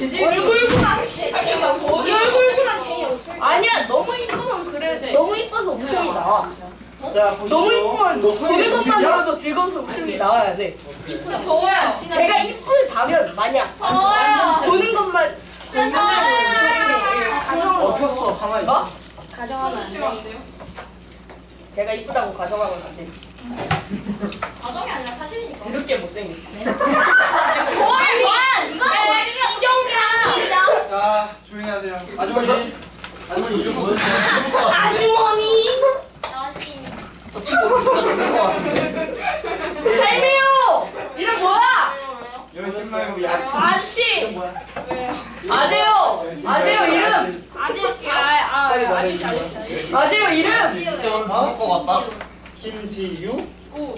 얼굴보다 재미없을 아니야, 너무 이쁘면 그래. 너무 이뻐서 웃음이 나와. 자, 보시죠. 너무 이쁘면 너 보는 것만으로도 즐거워서 웃음이 나와야 돼. 더워요. 제가 이쁘다면 마냥 보는 것만 켰어, 가만히 있어. 가정하면 안 돼요. 제가 이쁘다고 가정하면 안 돼. 가정이 아니라 사실이니까. 드럽게 못생겼어. 자, 조용히 하세요. 아주머니 이름 뭐였어요? 아주머니. 할매요. 이름 뭐야? 열심 말고 야채. 아저씨. 이름 뭐야? 아재요. 아재요 이름. 아저씨. 빨리 말해주세요. 아재요 이름. 김지유? 우?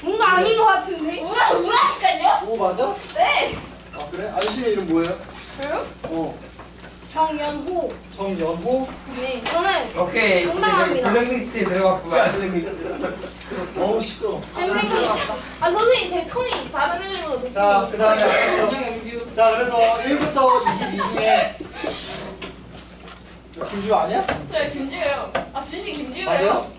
뭔가 아닌 것 같은데? 우라니까요? 우 맞아? 네. 아 그래? 아저씨는 이름 뭐예요? 저요? 정연호. 정연호? 네. 저는 오케이. 정당합니다. 블랙리스트에 들어갔구만. 어우 시끄러워. 쌤랭이시다. 아 선생님 제 톤이 다른 애들보다 자, 그 다음에 자, 그래서 1부터 22 중에 김지우 아니야? 네, 김지우예요. 아, 진심 김지우예요. 맞아요?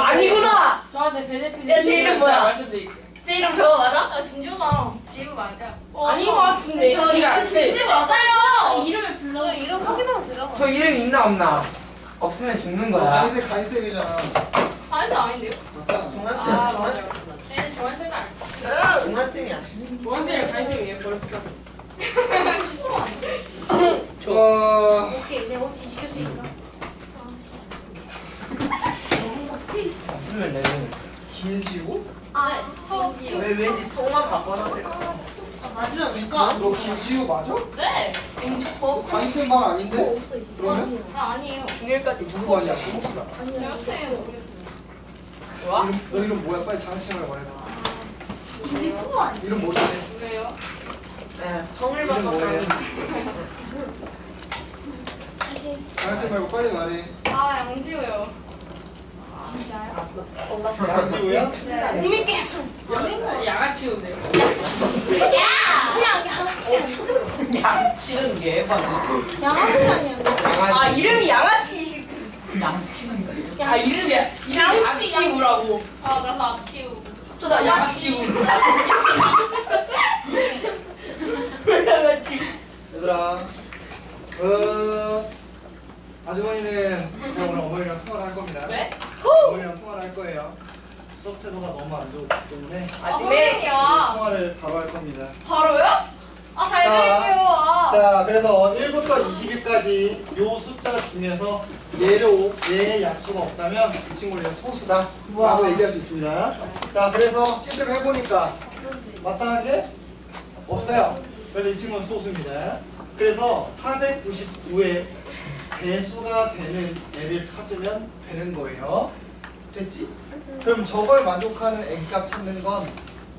아니구나. 저한테 베네핏 야, 제 이름 뭐야? 말씀드릴게요. 제 이름 저거 맞아? 아, 김지우가 지우 맞아. 아닌 것 같은데. 김지우 맞아요. 이름을 불러. 이름 확인하고 들어가. 저 이름 있나 없나? 없으면 죽는 너 거야. 가인쌤이잖아. 반스 아닌데요? 맞잖아. 아, 맞아요. 네, 조한쌤은 동환쌤이야. 조한쌤이랑 가인쌤이에요, 벌써. 오케이. 내가 옷 지지켰으니까. 없으면 내. 김지우? 네, 서울이요. 왠지 성만 바꿔놨대. 맞으면 누가? 너 김지우 맞아? 네. 가인쌤 방 아닌데? 없어 이제. 그러면? 아, 아니에요. 중일까지 누구 아니야? 대학생은 모르겠어요. 좋아? 너 이름 뭐야? 빨리 장난치지 말고 말해봐. 그거 아니야? 이름 뭐지? 왜요? 네, 성을 이름 뭐해? 다시. 장난치지 말고 빨리 말해. 아, 양지우요. 진짜요? 양지우야? 못 믿겠어. 양아치우인데요. 야! 그냥 양아치 아니야. 양치는 게 해봐도. 양아치 아니야. 아 이름이 양아치이시. 양치는 거예요. 아 이름이 양치우라고. 아, 나도 아치우. 합쳐서 양치우. 양아치우. 얘들아, 아주머니는 제가 오늘 어머니랑 통화를 할 겁니다. 네? 어머니랑 통화를 할 거예요. 수업 태도가 너무 안 좋기 때문에 아, 선생님이야. 통화를 바로 할 겁니다. 바로요? 아, 잘 자, 들을게요. 아. 자, 그래서 1부터 20일까지 요 숫자 중에서 얘의 약수가 없다면 이 친구는 소수다 라고 얘기할 수 있습니다. 자, 그래서 실제로 해보니까 마땅한 게 없어요. 그래서 이 친구는 소수입니다. 그래서 499의 배수가 되는 애를 찾으면 되는 거예요. 됐지? 그럼 저걸 만족하는 X값 찾는 건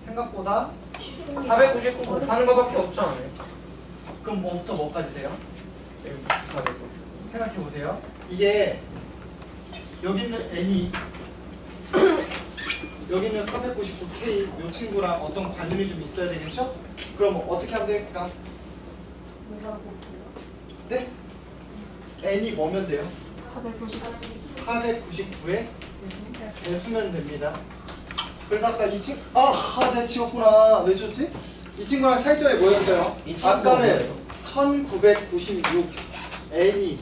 생각보다 499 곱하는 거밖에 없잖아요. 그럼 뭐부터 뭐까지 돼요? 생각해 보세요. 이게 여기 있는 n이 여기 있는 499k 이 친구랑 어떤 관련이 좀 있어야 되겠죠? 그럼 어떻게 하면 됩니까? 네? n이 뭐면 돼요? 499에 배수면 됩니다. 그래서 아까 이 친구 내가 지웠구나. 왜 지웠지? 이 친구랑 차이점이 뭐였어요? 아까는 1996 n이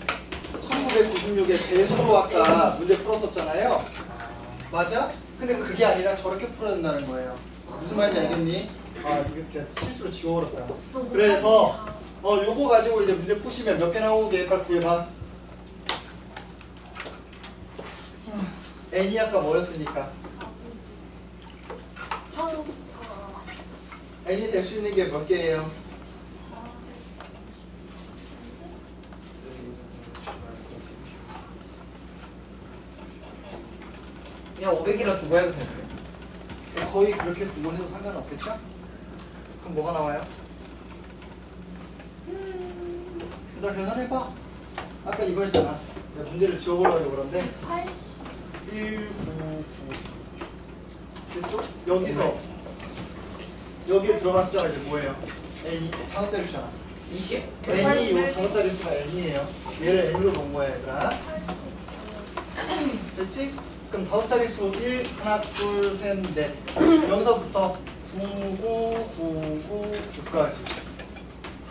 1996의 배수로 아까 문제 풀었었잖아요. 맞아? 근데 그게 아니라 저렇게 풀어야 된다는 거예요. 무슨 말인지 알겠니? 이게 실수로 지워버렸다. 그래서 요거 가지고 이제 문제 푸시면 몇 개 나오게 빨리 구해봐. n이 아까 뭐였으니까 n이 될 수 있는 게 몇 개예요? 그냥 500이라 두고 해도 되나요? 거의 그렇게 두고 해도 상관없겠죠? 그럼 뭐가 나와요? 일단 계산해봐. 아까 이거 했잖아. 내가 문제를 지워보려고 그러는데 199 됐죠? 여기서 여기에 들어간 숫자가 이제 뭐예요? n이 5자리 수잖아. 20? n이 요 5자리 수가 n이에요. 얘를 n으로 놓은 거야 얘들아. 됐지? 그럼 5자리 수 1, 하나, 둘, 셋, 넷. 여기서부터 99999까지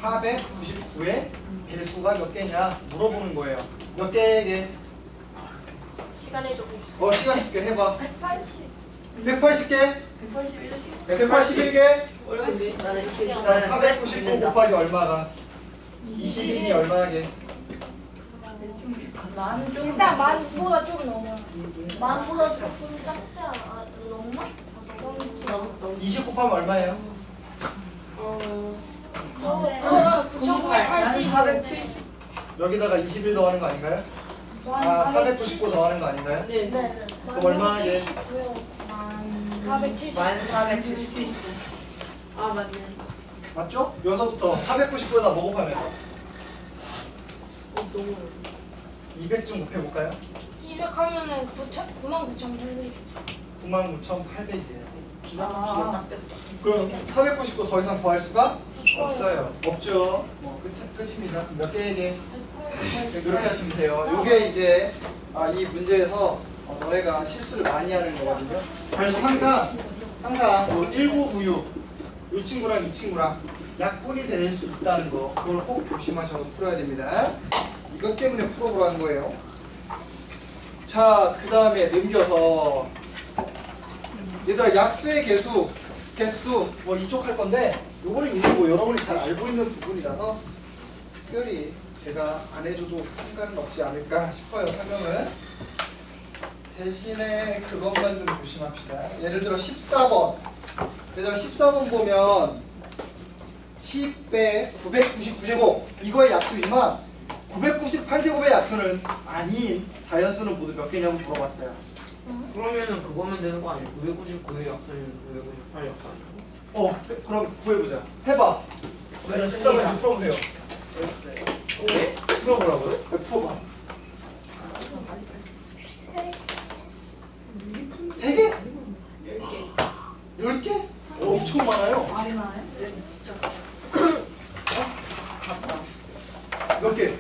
499의 배수가 몇 개냐 물어보는 거예요. 몇 개에게? 시간을 조금 주세요. 시간 줄게 해봐. 180. 180개? 181개? 어려운데? 나는 자, 499 곱하기 얼마가? 20인이 얼마게? 일단 만보다 조금 넘어요. 만보다 조금 작지 않아? 너무나? 20 곱하면 얼마예요? 9,980. 여기다가 21 더하는 거 아닌가요? 아, 499 더하는 거 아닌가요? 네. 네. 그럼 얼마게? 470. 1479. 아 맞네. 맞죠? 여기서부터 499에다 뭐 곱하면? 너무 200좀 곱해볼까요? 200 하면은 99,800. 99,800이에요. 기가 딱 뺐다. 그럼 499 더 이상 더할 수가 없어요. 없죠. 끝입니다. 몇 개에게? 이렇게 하시면 돼요. 이게 이제 이 문제에서 너네가 실수를 많이 하는 거거든요. 그래서 항상 뭐 1996 이 친구랑 이 친구랑 약분이 될 수 있다는 거 그걸 꼭 조심하셔서 풀어야 됩니다. 이것 때문에 풀어보라는 거예요. 자, 그 다음에 넘겨서 얘들아 약수의 개수 뭐 이쪽 할 건데 요거는 이제 뭐 여러분이 잘 알고 있는 부분이라서 특별히 제가 안 해줘도 상관은 없지 않을까 싶어요. 설명은 대신에 그것만 좀 조심합시다. 예를 들어 14번 얘들아 14번 보면 10배 999제곱 이거의 약수이지만 998제곱의 약수는 아닌 자연수는 모두 몇 개냐고 물어봤어요. 그러면은 그거면 되는 거 아니에요? 999의 약산이면 998 약산이고. 그럼 구해보자. 해봐. 내가 14번 좀 풀어보세요. 네? 풀어보라고요? 풀어봐. 3개? 10개. 10개? 엄청 많아요. 몇 개?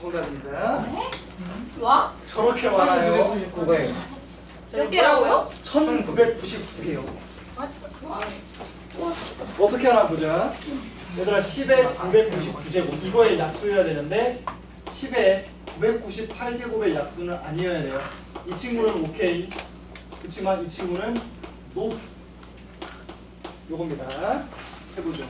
정답입니다. 와? 저렇게 많아요. 999가 몇 개라고요? 1999개요. 어떻게 하나 보자. 얘들아 10에 999제곱 이거의 약수여야 되는데 10에 998제곱의 약수는 아니어야 돼요. 이 친구는 오케이. 그렇지만 이 친구는 노. 요겁니다. 해보죠.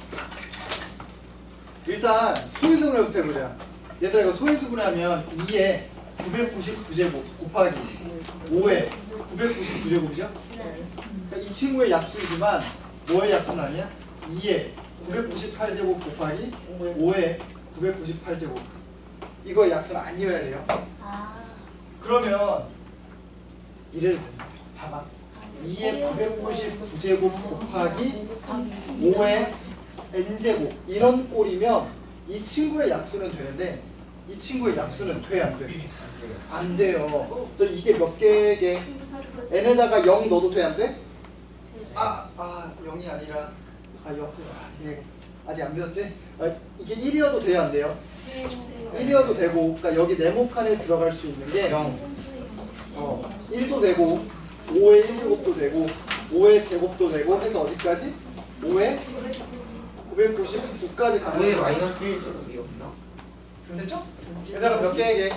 일단 소인수분해부터 해보자. 얘들아 이거 소인수분해하면 2에 999제곱 곱하기 5에 999제곱이죠? 그러니까 이 친구의 약수이지만 뭐의 약수는 아니야? 2에 998제곱 곱하기 5에 998제곱 이거의 약수는 아니어야 돼요. 그러면 이래도 된다. 봐봐. 2에 999제곱 곱하기 5에 n제곱 이런 꼴이면 이 친구의 약수는 되는데 이 친구의 약수는 돼 안 돼? 안 돼요. 그래서 이게 몇 개의 n에다가 0 넣어도 돼 안 돼? 0이 아니라 0. 예. 아직 안 배웠지? 이게 1이어도 돼야 안 돼요? 1이어도 되고 그러니까 여기 네모칸에 들어갈 수 있는 게 1도 되고 5의 1제곱도 되고 5의 제곱도 되고 해서 어디까지? 5의 999까지 가는 왜 거죠. 마이너스 1제곱이었나? 됐죠? 얘들아 몇 개에게?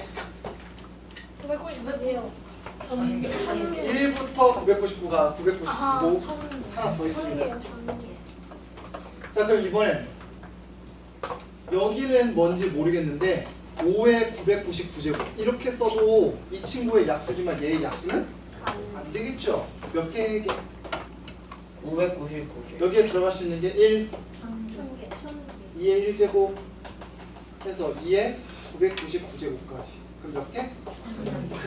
999개요. 1부터 999가 999고 하나 더 있습니다. 자 그럼 이번엔 여기는 뭔지 모르겠는데 5의 999제곱 이렇게 써도 이 친구의 약수지만 얘의 약수는 안 되겠죠? 몇 개에게? 999개. 여기에 들어갈 수 있는 게 1, 2의 1제곱 해서 2의 999제곱까지 그럼 몇 개?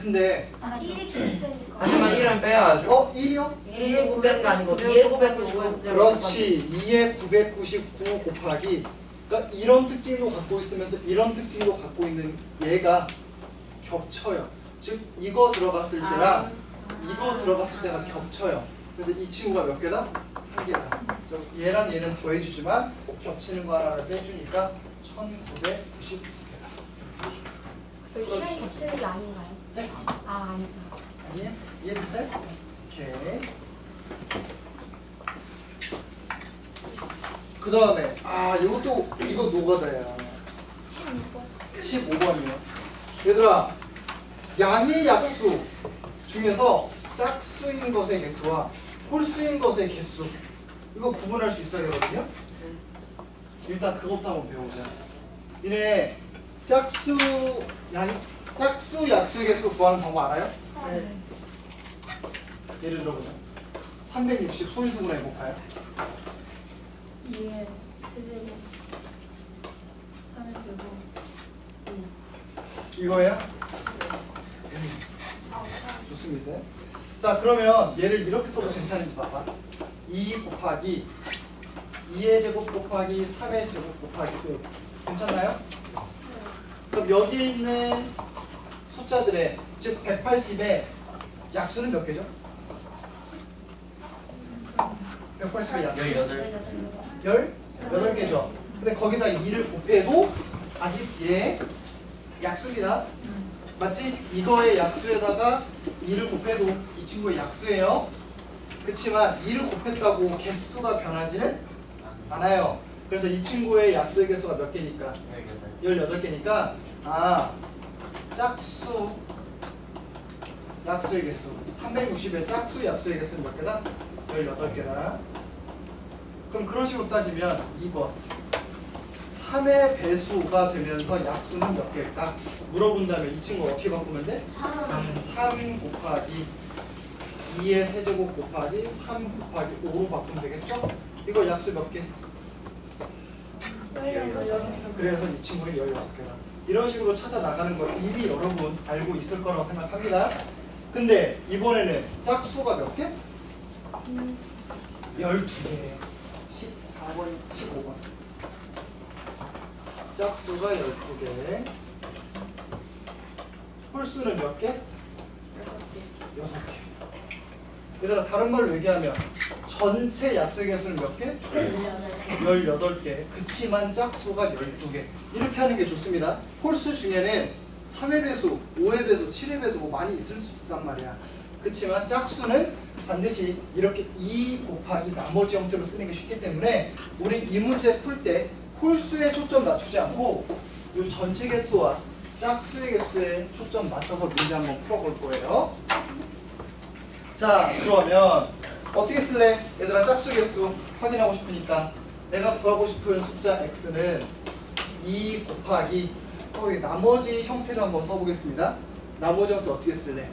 근데 1이 줄테니까. 하지만 1은 빼야죠. 1이요? 2에 900가 아니고 2에 999. 그렇지 2에 999 곱하기 그러니까 이런 특징도 갖고 있으면서 이런 특징도 갖고 있는 얘가 겹쳐요. 즉 이거 들어갔을 때랑 이거 들어갔을 때가 겹쳐요. 그래서 이 친구가 몇 개다? 한 개다. 그래서 얘랑 얘는 더해주지만 겹치는 거 하나를 빼주니까 1999개다. 그래서 이런 겹치는 게 아닌가요? 네? 아, 아닌가요? 아니에요? 이해됐어요? 오케이. 그 다음에 이거 노가다야. 15번이요. 얘들아, 양의 약수 중에서 짝수인 것의 개수와 홀수인 것의 개수, 이거 구분할 수 있어야 되거든요. 일단 그것도 한번 배우자. 얘네 짝수 약수의 개수 구하는 방법 알아요? 네. 예를 들어보자. 360 소인수분해 해볼까요? 2에 세제곱 3에 제곱 이거예요? 좋습니다. 자, 그러면 얘를 이렇게 써도 괜찮은지 봐봐. 2 곱하기 2의 제곱 곱하기 3의 제곱 곱하기 5. 괜찮나요? 그럼 여기에 있는 숫자들의, 즉 180의 약수는 몇 개죠? 180의 약수 18개죠. 근데 거기다 2를 곱해도 아직 얘 약수입니다. 맞지? 이거의 약수에다가 2를 곱해도 이 친구의 약수예요. 그렇지만 2를 곱했다고 개수가 변하지는 않아요. 그래서 이 친구의 약수의 개수가 몇 개니까? 18개니까 짝수 약수의 개수 360의 짝수 약수의 개수는 몇 개다? 18개다. 그럼 그런 식으로 따지면 2번 3의 배수가 되면서 약수는 몇 개일까? 물어본다면 이 친구 어떻게 바꾸면 돼? 3 곱하기 2의 세제곱 곱하기 3 곱하기 5로 바꾸면 되겠죠? 이거 약수 몇 개? 그래서 이 친구는 16개다. 이런 식으로 찾아 나가는 걸 이미 여러분 알고 있을 거라고 생각합니다. 근데 이번에는 짝수가 몇 개? 12개. 14번, 15번. 짝수가 12개. 홀수는 몇 개? 6개. 얘들아, 다른 말로 얘기하면 전체 약수의 개수는 몇 개? 18개. 그치만 짝수가 12개. 이렇게 하는 게 좋습니다. 홀수 중에는 3의 배수, 5의 배수, 7의 배수 뭐 많이 있을 수 있단 말이야. 그치만 짝수는 반드시 이렇게 2 곱하기 나머지 형태로 쓰는 게 쉽기 때문에 우리 이 문제 풀 때 홀수에 초점 맞추지 않고 이 전체 개수와 짝수의 개수에 초점 맞춰서 문제 한번 풀어볼 거예요. 자, 그러면 어떻게 쓸래? 얘들아, 짝수 개수 확인하고 싶으니까 내가 구하고 싶은 숫자 x는 2 곱하기 나머지 형태를 한번 써보겠습니다. 나머지 형태 어떻게 쓸래?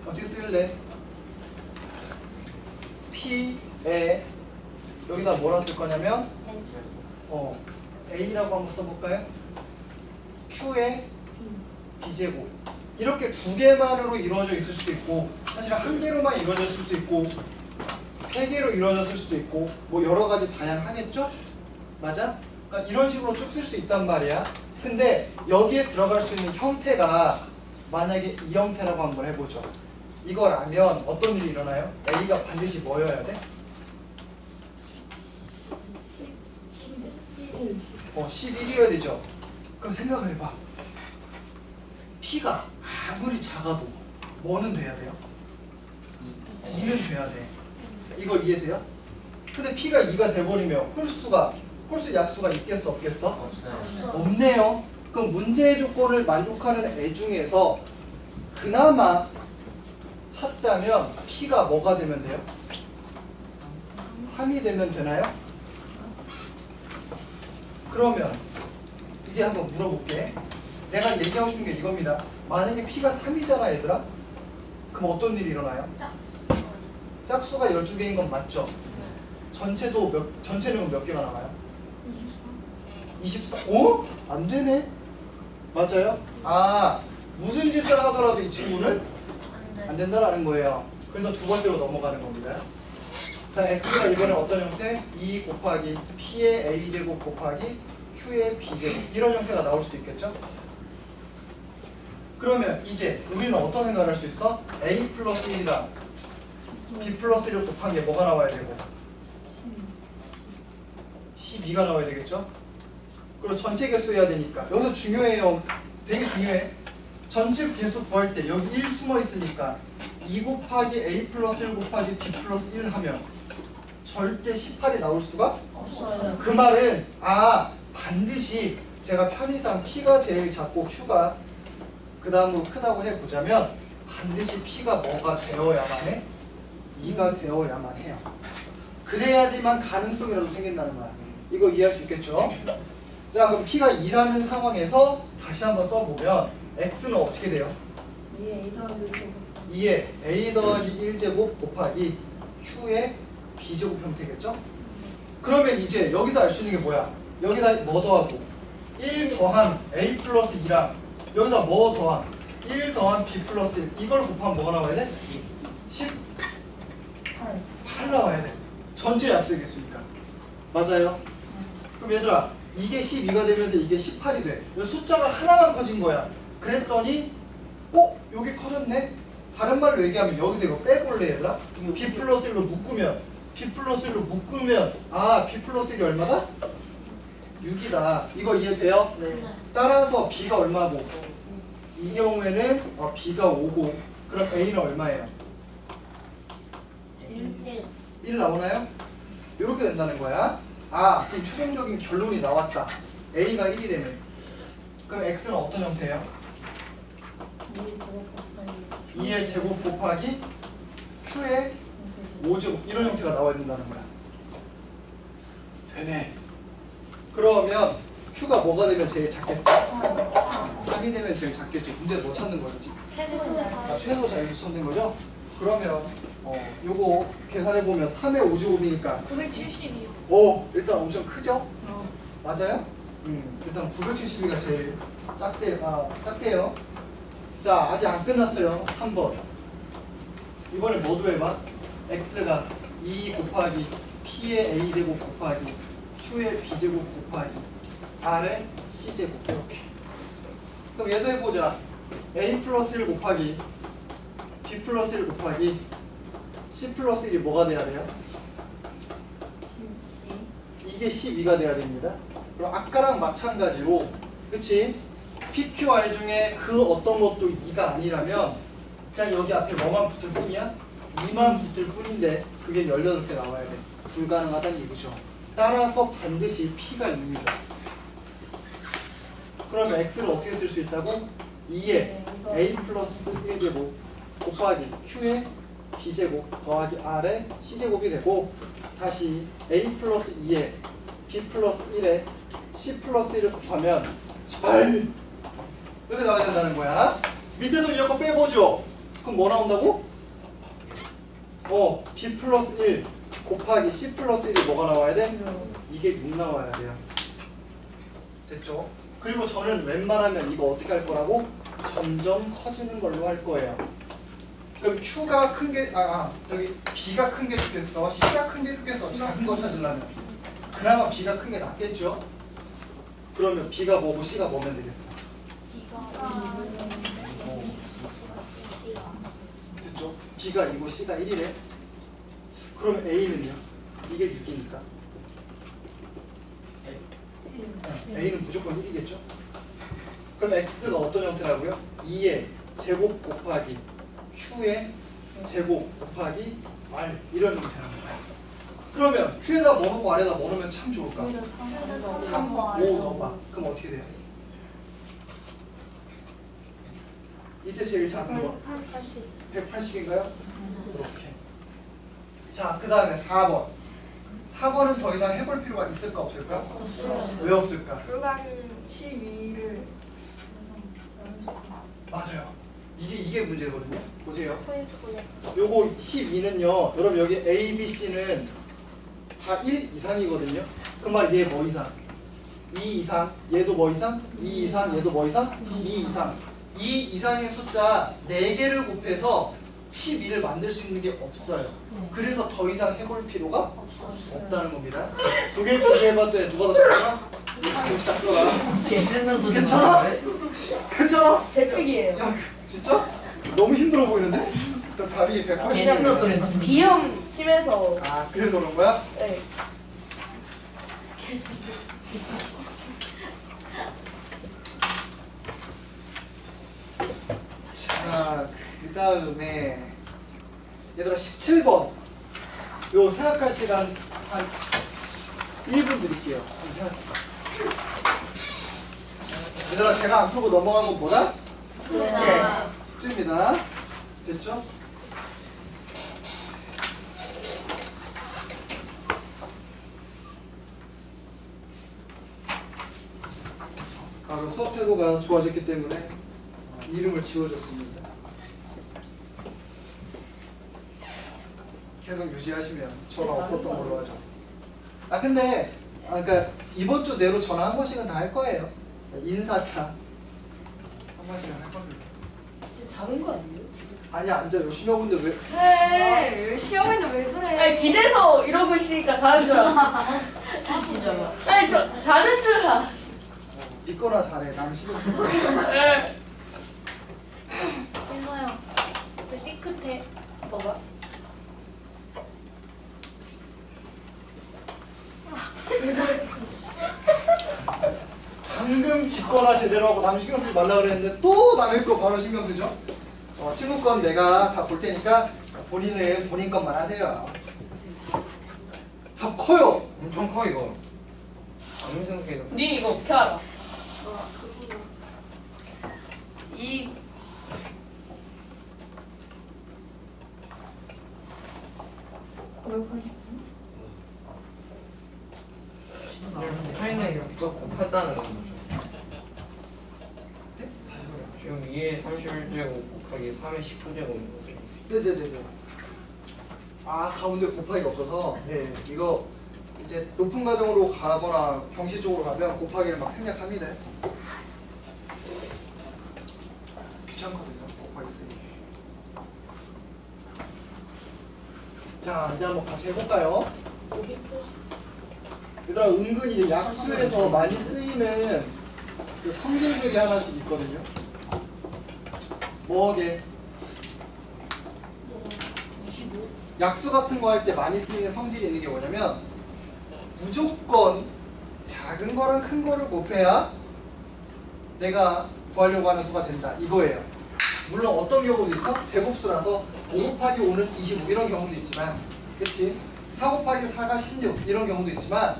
어떻게 쓸래? P에 여기다 뭐라 쓸 거냐면 A라고 한번 써볼까요? Q에 B제곱. 이렇게 두 개만으로 이루어져 있을 수도 있고 사실 한 개로만 이루어졌을 수도 있고 세 개로 이루어졌을 수도 있고 뭐 여러 가지 다양하겠죠? 맞아? 그러니까 이런 식으로 쭉 쓸 수 있단 말이야. 근데 여기에 들어갈 수 있는 형태가 만약에 이 형태라고 한번 해보죠. 이거라면 어떤 일이 일어나요? A가 반드시 뭐여야 돼? 11이어야 되죠. 그럼 생각을 해봐. P가 아무리 작아도 뭐는 돼야 돼요? 2는 돼야 돼. 이거 이해돼요? 근데 P가 2가 돼버리면 홀수 약수가 있겠어 없겠어? 없네요. 그럼 문제의 조건을 만족하는 애 중에서 그나마 찾자면 P가 뭐가 되면 돼요? 3이 되면 되나요? 그러면 이제 한번 물어볼게. 내가 얘기하고 싶은 게 이겁니다. 만약에 P가 3이잖아 얘들아? 그럼 어떤 일이 일어나요? 짝수가 12개인 건 맞죠? 전체는 몇 개가 나와요? 24. 어? 안 되네. 맞아요? 무슨 짓을 하더라도 이 친구는 안 된다라는 거예요. 그래서 두 번째로 넘어가는 겁니다. 자, x가 이번에 어떤 형태? 2 곱하기 p의 a제곱 곱하기 q의 b제곱. 이런 형태가 나올 수도 있겠죠? 그러면 이제 우리는 어떤 생각을 할 수 있어? a 플러스 1이랑 B 플러스 1을 곱한 게 뭐가 나와야 되고 12가 나와야 되겠죠? 그리고 전체 개수 해야 되니까 여기서 중요해요. 되게 중요해. 전체 개수 구할 때 여기 1 숨어 있으니까 2 곱하기 A 플러스 1 곱하기 B 플러스 1 하면 절대 18이 나올 수가 없어요. 그 말은 반드시 제가 편의상 P가 제일 작고 Q가 그 다음으로 크다고 해보자면 반드시 P가 뭐가 되어야만 해? 2가 되어야만 해요. 그래야지만 가능성이라도 생긴다는 거야. 이거 이해할 수 있겠죠? 자, 그럼 P가 2라는 상황에서 다시 한번 써보면 X는 어떻게 돼요? 2에 A 더하기 1제곱 곱하기 Q의 B제곱 형태겠죠? 그러면 이제 여기서 알 수 있는 게 뭐야? 여기다 뭐 더하고 1 더한 A 플러스 2랑 여기다 뭐 더한 1 더한 B 플러스 1 이걸 곱하면 뭐가 나와야 돼? 18 나와야 돼. 전체 약수이겠습니까? 맞아요? 그럼 얘들아 이게 12가 되면서 이게 18이 돼. 숫자가 하나만 커진 거야. 그랬더니 여기 커졌네? 다른 말로 얘기하면 여기서 이거 빼볼래 얘들아? B 플러스 1로 묶으면 B 플러스 1로 묶으면 B 플러스 1이 얼마다? 6이다. 이거 이해돼요? 네. 따라서 B가 얼마고? 이 경우에는 B가 5고 그럼 A는 얼마예요? 1 나오나요? 이렇게 된다는 거야. 그럼 최종적인 결론이 나왔다. A가 1이래네. 그럼 X는 어떤 형태예요? 2의 제곱 곱하기 Q의 5제곱 이런 형태가 나와야 된다는 거야. 되네. 그러면 Q가 뭐가 되면 제일 작겠어? 3이 되면 제일 작겠죠. 근데 뭐 찾는 거지? 최소 자유수 찾는 거죠? 그러면 요거 계산해보면 3의 5제곱이니까 972요. 일단 엄청 크죠? 맞아요? 일단 972가 제일 작대요. 자, 아직 안 끝났어요. 3번. 이번에 뭐도 해봐? X가 2 곱하기 P의 A제곱 곱하기 Q의 B제곱 곱하기 R의 C제곱 이렇게. 그럼 얘도 해보자. A 플러스 1 곱하기 B 플러스 1 곱하기 C 플러스 1이 뭐가 돼야 돼요? 이게 12가 돼야 됩니다. 그럼 아까랑 마찬가지로 그치? PQR 중에 그 어떤 것도 2가 아니라면 그냥 여기 앞에 뭐만 붙을 뿐이야? 2만 붙을 뿐인데 그게 18개 나와야 돼. 불가능하다는 얘기죠. 따라서 반드시 P가 6이죠. 그러면 X를 어떻게 쓸 수 있다고? 2에 A 플러스 1제곱 곱하기 Q의 B제곱 더하기 R의 C제곱이 되고 다시 A 플러스 2에 B 플러스 1에 C 플러스 1을 곱하면 18 이렇게 나와야 된다는 거야. 밑에서 이거 거 빼보죠. 그럼 뭐 나온다고? B 플러스 1 곱하기 C 플러스 1이 뭐가 나와야 돼? 이게 6 나와야 돼요. 됐죠? 그리고 저는 웬만하면 이거 어떻게 할 거라고? 점점 커지는 걸로 할 거예요. 그럼 Q가 큰 게, 여기 B가 큰 게 좋겠어? C가 큰 게 좋겠어? 작은 거 찾으려면. 그나마 B가 큰 게 낫겠죠? 그러면 B가 뭐고 C가 뭐면 되겠어? 됐죠? B가 2고 C가 1이래. 그러면 A는요? 이게 6이니까. A는 무조건 1이겠죠? 그럼 X가 어떤 형태라고요? 2의 제곱 곱하기 Q의 제곱 곱하기 R 이런 형태라는 거야. 그러면 Q에다 뭐 넣고 R에다 뭐 넣으면 참 좋을까? 3, 5 넣어봐. 그럼 어떻게 돼요? 이때 제일 작은 거 180인가요? 이렇게. 자, 그 다음에 4번. 4번은 더 이상 해볼 필요가 있을까 없을까? 왜 없을까? 불가능 12를 맞아요. 이게 문제거든요. 보세요. 요거 12는요. 여러분 여기 A, B, C는 다 1 이상이거든요. 그 말 얘 뭐 이상? 2 이상. 얘도 뭐 이상? 2 이상. 얘도 뭐 이상? 2 이상. 2 이상의 숫자 4개를 곱해서 12를 만들 수 있는 게 없어요. 그래서 더 이상 해볼 필요가 없다는 겁니다. 2개 해봤더니 누가 더 작더라? 역시 작더라. 괜찮은 소리 괜찮아? 나는데? 괜찮아? 제 책이에요. 야, 진짜? 너무 힘들어 보이는데? 그럼 답이 180. 깨지는 소리 나. 비염 심해서. 아, 그래서 그런 거야? 네. 자, 그 다음에 얘들아 17번 요 생각할 시간 한 1분 드릴게요. 얘들아 제가 안 풀고 넘어간 건 뭐다? 네. 숙제입니다. 됐죠? 바로 수업 태도가 좋아졌기 때문에 이름을 지워줬습니다. 계속 유지하시면 전화 없었던 걸로 하죠. 아 근데 그러니까 이번 주 내로 전화 한 번씩은 다 할 거예요. 인사차 한 번씩은 할 겁니다. 진짜 작은 거 아니에요? 아니 앉아 열심히 하고 있는데 왜? 그래. 시험인데 왜 그래? 아니 기대서 이러고 있으니까 자는 줄 알아. 다시잖아. 아니 저 자는 줄 알아. 네 거나 잘해. 나는 신경 쓰고. 네. 엄마야. 왜 삐끗해? 뭐가? 방금 짓거나 제대로 하고 남 신경 쓰지 말라 그랬는데 또 남의 거 바로 신경 쓰죠? 친구 건 내가 다 볼 테니까 본인은 본인 것만 하세요. 답 커요. 엄청 커 이거. 아무리 생각해도. 니 이거 어떻게 알아? 아, 그거야. 이 차이는 이렇게 곱했다는 거죠. 네? 다시 봐요. 지금 2의 31제곱 곱하기 3의 19제곱인 거죠. 네네네네. 아 가운데 곱하기가 없어서 네 이거 이제 높은 가정으로 가거나 경시 쪽으로 가면 곱하기를 막 생략합니다. 귀찮거든요 곱하기 쓰기. 자 이제 한번 같이 해볼까요? 얘들아 은근히 약수에서 많이 쓰이는 그 성질 중에 하나씩 있거든요. 뭐게? 약수 같은 거 할 때 많이 쓰이는 성질이 있는 게 뭐냐면 무조건 작은 거랑 큰 거를 곱해야 내가 구하려고 하는 수가 된다 이거예요. 물론 어떤 경우도 있어? 제곱수라서 5 곱하기 5는 25 이런 경우도 있지만 그치? 4 곱하기 4가 16 이런 경우도 있지만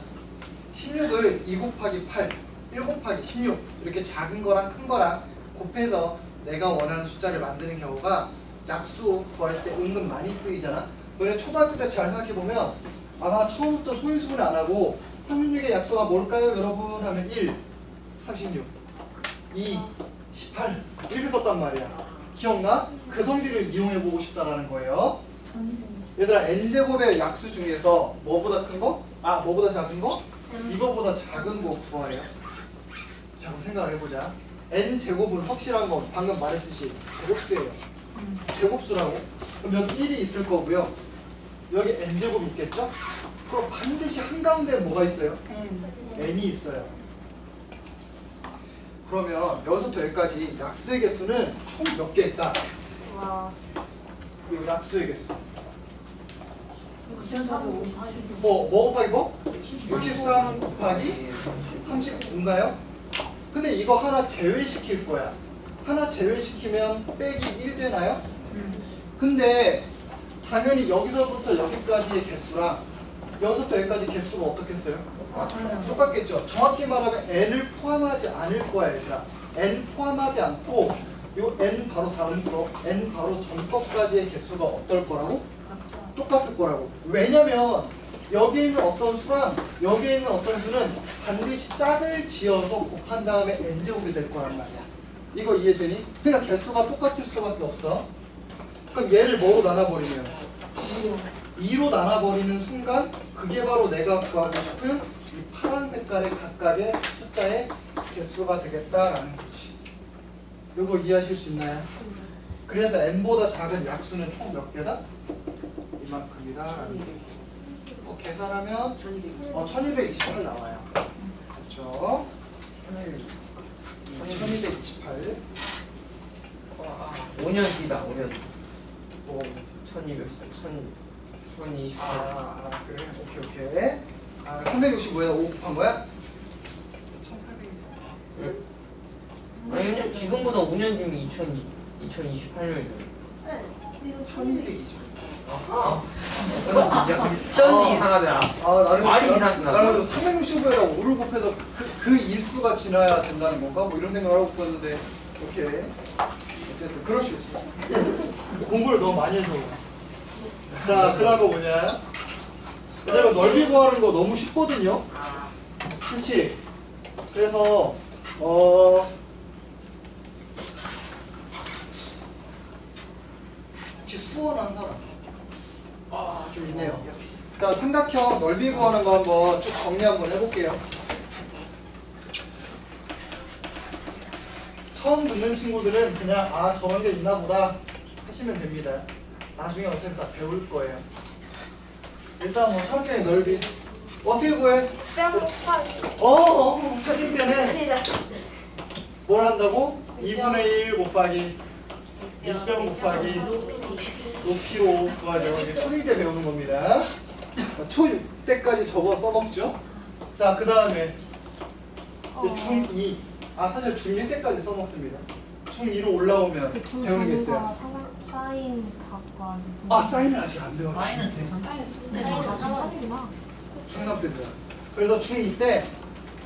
16을 2 곱하기 8, 1 곱하기 16 이렇게 작은 거랑 큰 거랑 곱해서 내가 원하는 숫자를 만드는 경우가 약수 구할 때 은근 많이 쓰이잖아. 너네 초등학교 때 잘 생각해보면 아마 처음부터 소인수분해 안 하고 36의 약수가 뭘까요 여러분 하면 1, 36, 2, 18 이렇게 썼단 말이야. 기억나? 그 성질을 이용해보고 싶다라는 거예요. 얘들아 n제곱의 약수 중에서 뭐보다 큰 거? 아 뭐보다 작은 거? 이거보다 작은 거 구하래요. 자 그럼 생각을 해보자. n제곱은 확실한 거 방금 말했듯이 제곱수예요. 제곱수라고? 그럼 여기 1이 있을 거고요. 여기 n제곱이 있겠죠? 그럼 반드시 한가운데에 뭐가 있어요? n이 있어요. 그러면 여기서부터 여기까지 약수의 개수는 총 몇 개 있다? 와. 이거 약수의 개수. 그 뭐 곱하기 뭐? 63 곱하기 39인가요? 근데 이거 하나 제외시킬 거야. 하나 제외시키면 빼기 1 되나요? 근데 당연히 여기서부터 여기까지의 개수랑 여기서부터 여기까지 개수가 어떻겠어요? 똑같겠죠. 정확히 말하면 n을 포함하지 않을 거야 얘들아. n 포함하지 않고 요 n 바로 다음 거 n 바로 전 거까지의 개수가 어떨 거라고? 똑같을 거라고. 왜냐면 여기에 있는 어떤 수랑 여기에 있는 어떤 수는 반드시 짝을 지어서 곱한 다음에 n제곱이 될 거란 말이야. 이거 이해되니? 그러니까 개수가 똑같을 수밖에 없어. 그럼 얘를 뭐로 나눠버리면 2로 나눠버리는 순간 그게 바로 내가 구하고 싶은 이 파란 색깔의 각각의 숫자의 개수가 되겠다라는 거지. 이거 이해하실 수 있나요? 그래서 n보다 작은 약수는 총 몇 개다? 이만큼이다 라는 거. 계산하면 1228 나와요. 그렇죠? 1228 5년 뒤다 5년. 뭐 1020. 그래 오케이 아 365에다 5 곱한 거야? 1800이지 아니 근데 지금보다 5년 뒤면 2028년이잖아. 네. 1220 아하. 쩐지 이상하더라. 말이 이상하구나. 나는 365에다 5를 곱해서 그 일수가 지나야 된다는 건가? 뭐 이런 생각을 하고 있었는데 오케이 어쨌든 그럴 수 있어 공부를 너무 많이 해서 자 그 다음 거 뭐냐 얘들아 넓이 구하는 거 너무 쉽거든요 그치? 그래서 혹시 수원한 사람? 좀 있네요. 자, 삼각형 넓이 구하는 거 한번 쭉 정리 한번 해볼게요. 처음 듣는 친구들은 그냥 아 저런 게 있나 보다 하시면 됩니다. 나중에 어차피 다 배울 거예요. 일단 뭐 삼각형의 넓이 어떻게 구해? 뺨 곱하기. 찾을 때는 뭘 한다고? 2분의 1 곱하기 6병 곱하기 높이로 구하죠. 이게 초1 때 배우는 겁니다. 초6 때까지 저거 써먹죠. 자, 그 다음에 중2 사실 중1 때까지 써먹습니다. 중2로 올라오면 배우는 게 있어요. 사인 각과 사인을 아직 안 배웠죠. 중3 때 배워요. 그래서 중2 때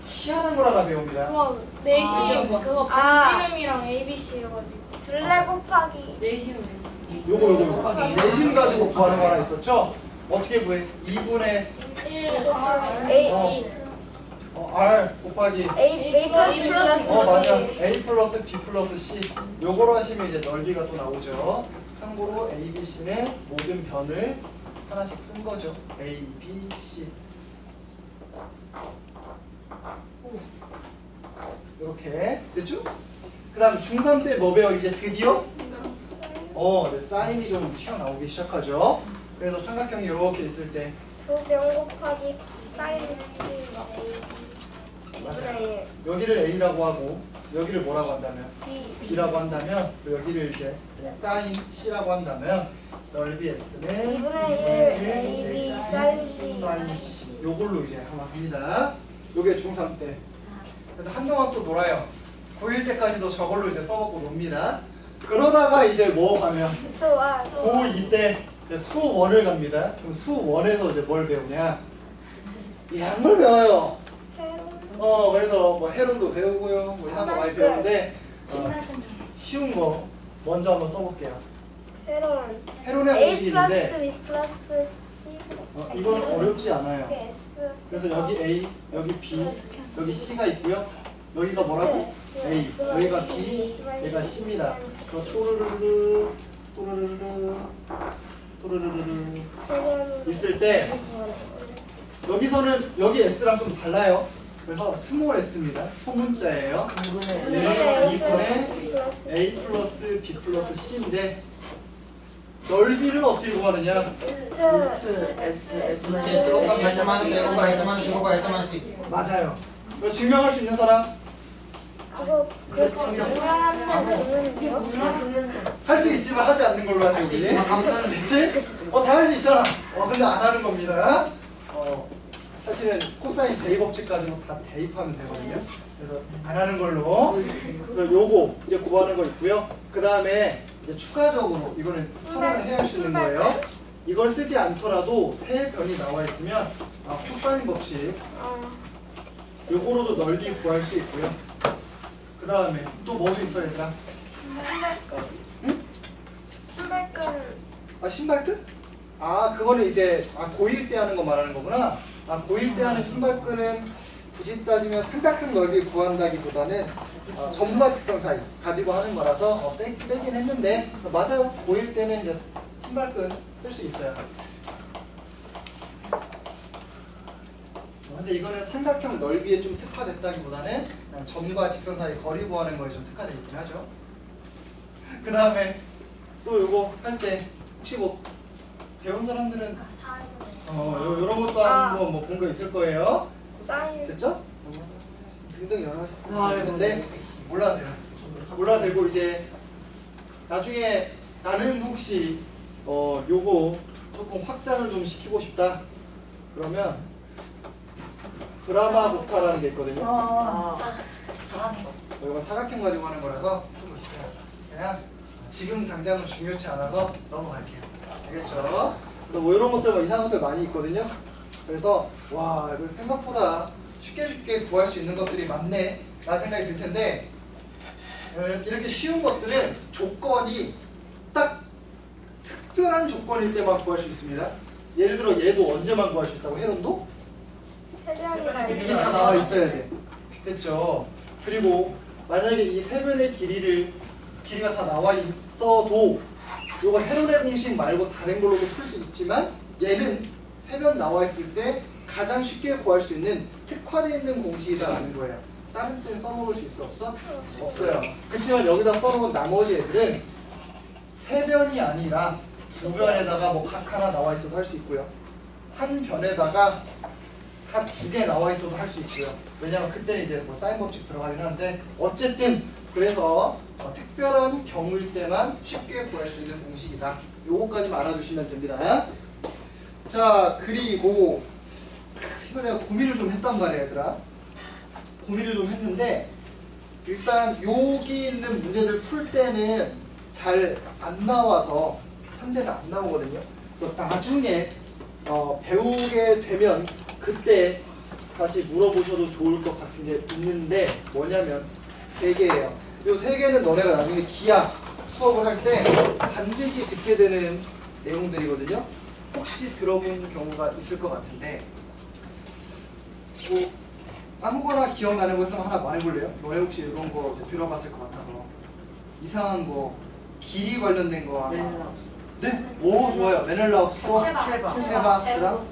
희한한 걸 하나 배웁니다. 그거 내심 그거 반지름이랑 ABC여가지고 둘레 곱하기. 요거 내심 가지고 구하는 거 하나 있었죠? 어떻게 구해? 2분의 1 A R 곱하기 A 플러스 B 플러스 맞아. C. A 플러스 B 플러스 C 요거로 하시면 이제 넓이가 또 나오죠. 참고로 A, B, C는 모든 변을 하나씩 쓴 거죠. A, B, C 이렇게 됐죠? 그 다음 중3 때 뭐 배워? 이제 드디어 네, 사인이 좀 튀어나오기 시작하죠. 그래서 삼각형이 이렇게 있을 때 2병 곱하기 사인 맞아요. 여기를 A라고 하고 여기를 뭐라고 한다면 B라고 한다면 또 여기를 이제 사인 C라고 한다면 넓이 S는 2분의 1 AB 사인 C. 사인 C 요걸로 이제 하나 합니다. 요게 중3 때. 그래서 한동안 또 놀아요. 고1 때까지도 저걸로 이제 써먹고 놉니다. 그러다가 이제 뭐 가면 수와 고2 때 수1을 갑니다. 그럼 수1에서 이제 뭘 배우냐? 이상을 배워요. 그래서 뭐 해론도 배우고요. 뭐 이상한 거 많이 배우는데 쉬운 거 먼저 한번 써볼게요. 해론의 A 공식이 플러스 있는데 B 플러스 C. 이건 어렵지 않아요. S. 그래서 여기 A, 여기 B, 여기 C가 있고요. 여기가 뭐라고? A, 여기가 B, 여기가 C입니다. 그래서 또르르르 또르르르 또르르르 있을 때 여기서는 여기 S랑 좀 달라요. 그래서 스몰 S입니다. 소문자예요. 얘는 2분의 A 플러스 B 플러스 C인데 넓이를 어떻게 구하느냐? 맞아요. 이거 증명할 수 있는 사람? 그거 증명하면 되는데요? 할 수 있지만 하지 않는 걸로 하죠 우리. 됐지? 다 할 수 있잖아. 근데 안 하는 겁니다. 사실은 코사인 제곱식 가지고 다 대입하면 되거든요. 그래서 안 하는 걸로. 그래서 요거 이제 구하는 거 있고요. 그 다음에 이제 추가적으로 이거는 설명을 해야 할 수 있는 거예요. 이걸 쓰지 않더라도 세 변이 나와 있으면 코사인 법칙 요거로도 넓이 구할 수 있고요. 그 다음에 또 뭐도 있어 얘들아? 응? 신발끈. 신발끈? 그거는 이제 고1 때 하는 거 말하는 거구나. 고1 때 하는 신발끈은 굳이 따지면 삼각형 넓이 구한다기보다는 점과 직선 사이 가지고 하는 거라서 빼긴 했는데 맞아요. 고1 때는 이제 신발끈 쓸 수 있어요. 근데 이거는 삼각형 넓이에 좀 특화됐다기보다는 그냥 점과 직선 사이 거리 구하는 거에 좀 특화되어 있긴 하죠. 그 다음에 또 요거 할 때 혹시 뭐 배운 사람들은 요런 것도 한번 뭐 본 거 있을 거예요. 사인. 됐죠? 등등 여러 가지 있는데 몰라도 돼요. 몰라도 되고 이제 나중에 나는 혹시 요거 조금 확장을 좀 시키고 싶다. 그러면 그라마고타라는 게 있거든요. 이거 사각형 가지고 하는 거라서 좀 있어요. 그냥 지금 당장은 중요치 않아서 넘어갈게요. 알겠죠? 뭐 이런 것들 뭐 이상한 것들 많이 있거든요. 그래서 와 이거 생각보다 쉽게 구할 수 있는 것들이 많네 라는 생각이 들 텐데, 이렇게 쉬운 것들은 조건이 딱 특별한 조건일 때만 구할 수 있습니다. 예를 들어 얘도 언제만 구할 수 있다고? 헤론도? 이게 다 나와 있어야 돼. 됐죠? 그리고 만약에 이 세변의 길이가 다 나와 있어도 요거 헤론의 공식 말고 다른 걸로도 풀 수 있지만, 얘는 세변 나와 있을 때 가장 쉽게 구할 수 있는 특화되어 있는 공식이다라는 거예요. 다른 데는 써먹을 수 있어 없어? 없어요. 그렇지만 여기다 써놓은 나머지 애들은 세 변이 아니라 두 변에다가 뭐 각 하나 나와 있어도 할 수 있고요. 한 변에다가 각 두 개 나와 있어도 할 수 있고요. 왜냐면 그때는 이제 뭐 사인 법칙 들어가긴 하는데, 어쨌든 그래서 특별한 경우일 때만 쉽게 구할 수 있는 공식이다. 요거까지만 알아두시면 됩니다. 자, 그리고 이거 내가 고민을 좀 했단 말이야, 얘들아. 고민을 좀 했는데, 일단 여기 있는 문제들 풀 때는 잘 안 나와서 현재는 안 나오거든요. 그래서 나중에 배우게 되면 그때 다시 물어보셔도 좋을 것 같은 게 있는데, 뭐냐면 3개예요. 이 3개는 너네가 나중에 기하 수업을 할 때 반드시 듣게 되는 내용들이거든요. 혹시 들어본 경우가 있을 것 같은데, 뭐 아무거나 기억나는 것은 하나 말해볼래요? 너네 혹시 이런 거 이제 들어봤을 것 같아서. 이상한 거, 길이 관련된 거 하나. 네? 오, 좋아요. 메넬라우스 또? 체바. 그다음?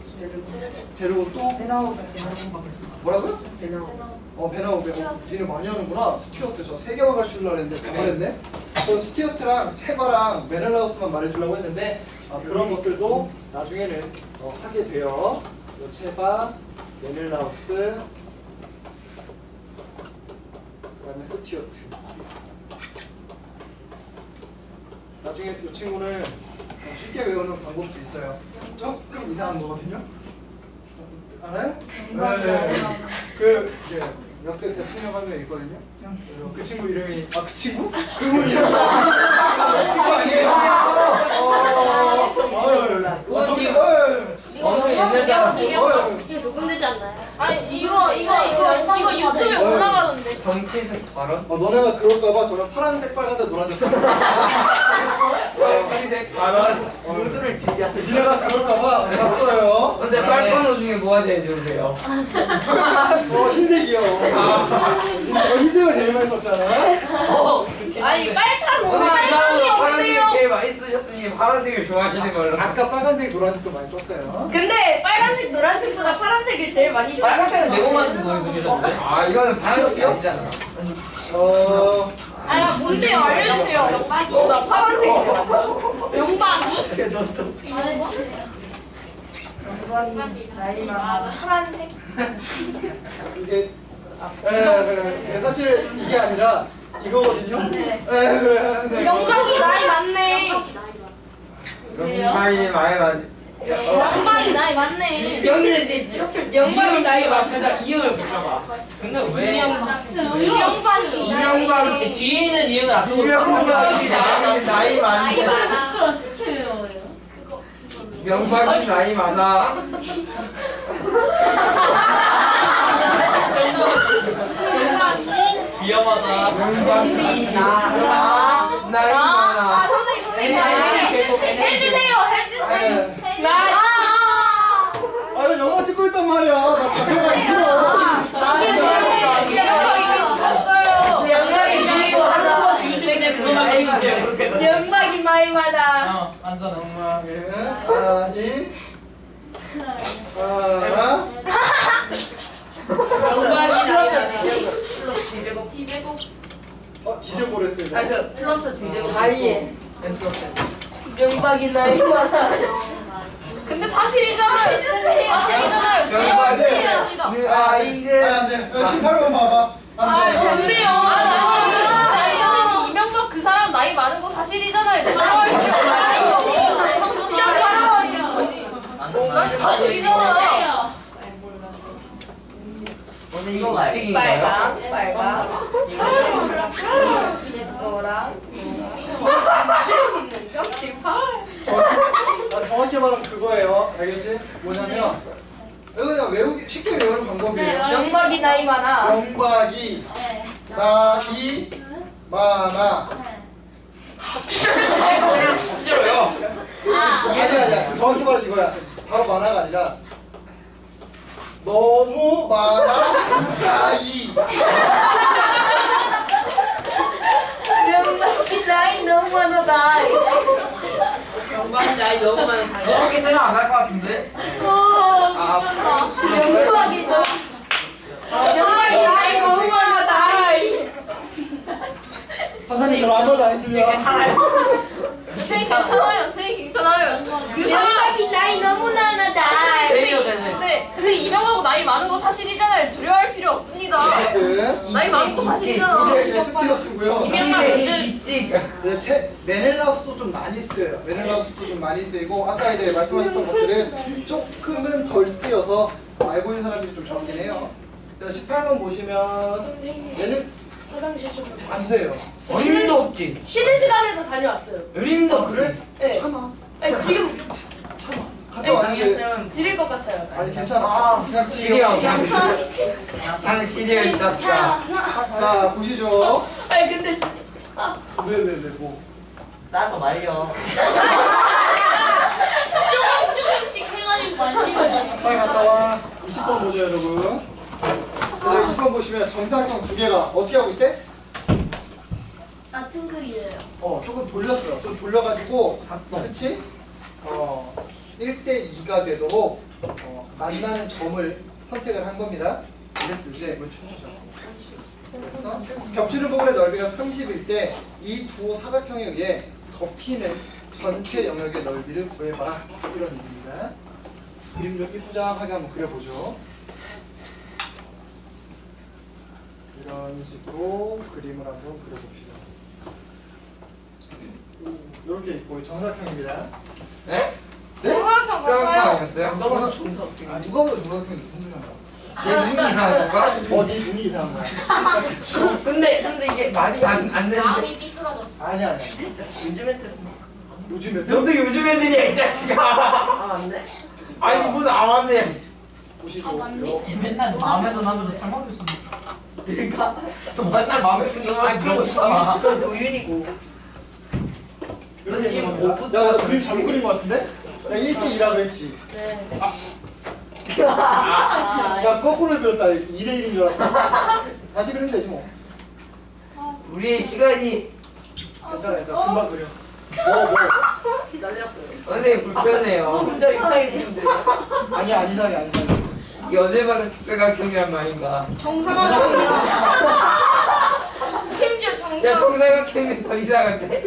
제르고 또? 뭐라고요? 베나우. 니네 많이 하는구나. 스튜어트. 저 3개만 가르치려고 했는데 그랬네. 저 스튜어트랑 체바랑 메넬라우스만 말해주려고 했는데, 그런 것들도 나중에는 하게 돼요. 체바, 메넬라우스, 그 다음에 스튜어트. 나중에 이 친구는 쉽게 외우는 방법도 있어요. 조금 이상한 거거든요. 알아요? 네. 그 역대 대통령 한 명 있거든요. 그 친구 이름이 그 친구? 그분 이름 그 친구 아니에요? 이거 녹음되지 않나요? 아니 이거 유튜브에 올라가던데. 정치색 발언? 너네가 그럴까봐 저는 파란색, 빨간색, 노란색 정치색 발언? 모두를 지지하는. 니네가 그럴까봐 봤어요. 근데 빨간옷 중에 뭐가 제일 좋으세요? 흰색이요. 흰색을 제일 많이 썼잖아. 아니 빨간 오늘 빨간색이 파란색을 없네요. 제일 많이 쓰셨으니 파란색을 좋아하시는 걸로. 아까 빨간색, 노란색도 많이 썼어요. 근데 빨간색, 노란색보다 파란색을 제일 많이 써. 빨간색은 네모만 보여드리셨는데? 아 이거는 파란색이 아니잖아. 아니 뭔데요? 알려주세요. 나 파란색 좋아. 용박이? 파란색? 이게 사실 이게 아니라 이거거든요. 네. 용박이 나이 많네. 영광이 많이 많이. 용박이 나이 많네. 여기는 이제 영광이 나이 맞으면서 이응을 붙여봐. 근데 왜? 용박이. 이명박이. 뒤에 있는 이응을 앞으로 이명박이 나이 많은데. 그걸 어떻게 외워요? 명박이 나이 많아. 위험하다. 명박이 나이 많아. 선생님 해주세요. 아니 영화 찍고 있단 말이야. 나 자세하기 싫어. 영광이 밀고 하나. 지우시는 그거만 해주세요. 영광이 많이 많아. 완전 아니 영광이 나이 많아. 뒤져보랬어요. 플러스 뒤되고 아예. 영광이 나이 많아. 근데 사실이잖아요. 사실이잖아요. 명박이 아이를. 안돼. 18번 봐봐. 뭔데요? 아니 선생님 이명박 그 사람 나이 많은 거 사실이잖아요. 난 사실이잖아. 오늘 이거 찍인가요? 빨강. 노랑. 정확히 말하면 그거예요. 알겠지? 뭐냐면 이거 그냥 외우기 쉽게 외우는 방법이에요. 영박이 나이 많아. 영박이 나이 많아. 실제로요. 아니야. 정확히 말하면 이거야. 바로 만화가 아니라 너무 많아 나이. 영박이 나이 너무 많아 나이. 영광이 나이 너무 많은 그렇게 생각 안 할 것 같은데? 영박이 나이 너무 많아 나이. 화사님 그럼 아무 말도 안 했습니다. 선생님 괜찮아요. 선생님 괜찮아요. 그 사람 영박이 나이 너무 많아 나이. 제이어 되네. 근데 이명하고 나이 많은 거 사실이잖아요. 두려워할 필요 없습니다. 어쨌든 나이 많은 거 사실이잖아. 우리의 스튜어트고요. 이찍. 네, 메넬라우스도 좀 많이 쓰여요. 메넬라우스도 좀 많이 쓰이고 아까 이제 말씀하셨던 것들은 조금은 덜 쓰여서 알고 있는 사람들이 좀 적긴 해요. 18번 보시면 얘는 화장실 좀. 안 돼요. 어림도 없지. 쉬는 시간에도 다녀왔어요. 어림도 없지. 그래? 네. 참아. 아니, 지금 갔다 왔는데 지릴 것 같아요. 아니 괜찮아. 그냥 시리얼. 지금. 나는 시리얼 있다. 자 보시죠. 아니 근데 왜 뭐. 싸서 말려. 조금씩 해가지고 말리면 빨리 갔다 와. 20번 보죠 여러분. 20번 보시면 정사각형 두 개가 어떻게 하고 있대? 같은 글이에요. 조금 돌렸어요. 좀 돌려가지고 작동. 그치? 1대 2가 되도록 만나는 점을 선택을 한 겁니다. 이랬을 때 뭐 춤추죠. 그래서 겹치는 부분의 넓이가 30일 때 이 두 사각형에 의해 덮이는 전체 영역의 넓이를 구해봐라. 이런 얘기입니다. 그림 좀 이쁘장하게 한번 그려보죠. 이런 식으로 그림을 한번 그려봅시다. 이렇게 있고 정사각형입니다. 네? 네? 정확한 쌍쌍 같아요. 아니었어요? 아 누가 봐도 정사각형이 무슨 소리 한다. 내 눈이 이상한 건가? 네 눈이 이상한 거야. 그쵸? 근데 이게 많이 안 되는데. 마음이 삐뚤어졌어. 아니야. 요즘 애들. 요즘 애들 너도 요즘 애들이야 이 자식아. 안 돼? 아니 뭐 나왔네. 보시죠. 맨날 마음에도 나면서 닮아줄 수 있어. 그러니까 너 맨날 마음에 드는 거 그러고 있어. 너 도윤이고. 이렇게 있는 겁니다. 야, 나 그림 잘못 그린 거 같은데? 야, 1대 2라 그랬지? 네. 야, 거꾸로 그렸다. 2대 1인 줄 알았다. 다시 그리면 되지 뭐. 우리의 시간이 괜찮아. 금방 그려. 뭐. 날렸어요. 선생님 불편해요. 진짜 이상해지는데. 아니야, 안 이상해, 안 이상해. 이 어제만은 직사각형이란 말인가? 정상화형이야. 심지어 야 정상. 정사각형이 더 이상한데?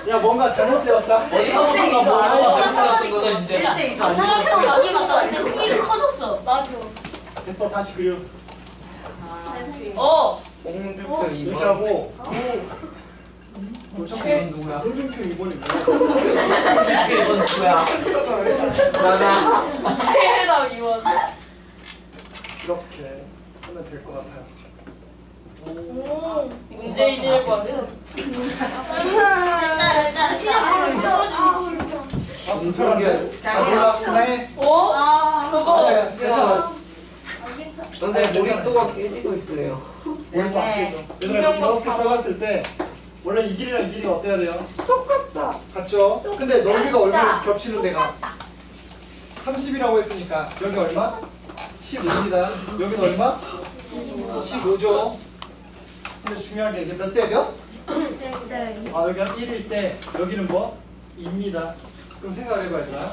야, 뭔가 잘못되었다. 어디서부터 뭐가 생각한 거다 이제. 정사각형 여기 맞았는데 크기가 커졌어. 맞아. 됐어, 다시 그려. 홍준표 이렇게 2번. 하고. 이건 누구야? 홍준표 2번이 뭐야? 이건 누구야? 나나. 최혜남 이원. 이렇게 하면 될 것 같아요. 오. 문재인 1번. 아, 불편한데? 아, 몰라. 그만해. 저거. 괜찮아. 근데 머리또가 깨지고 있어요. 머리도 안 깨져. 얘들아, 이렇게 잘랐을 때 원래 이 길이랑 이 길이가 어때야 돼요? 똑같다. 같죠? 근데 넓이가 얼마나 겹치는 데가 30이라고 했으니까 여기 얼마? 15입니다. 여기는 얼마? 15죠. 근데 중요한 게 이제 몇 대 몇? 아, 여기가 1일 때 여기는 뭐? 2입니다. 그럼 생각을 해봐 얘들아.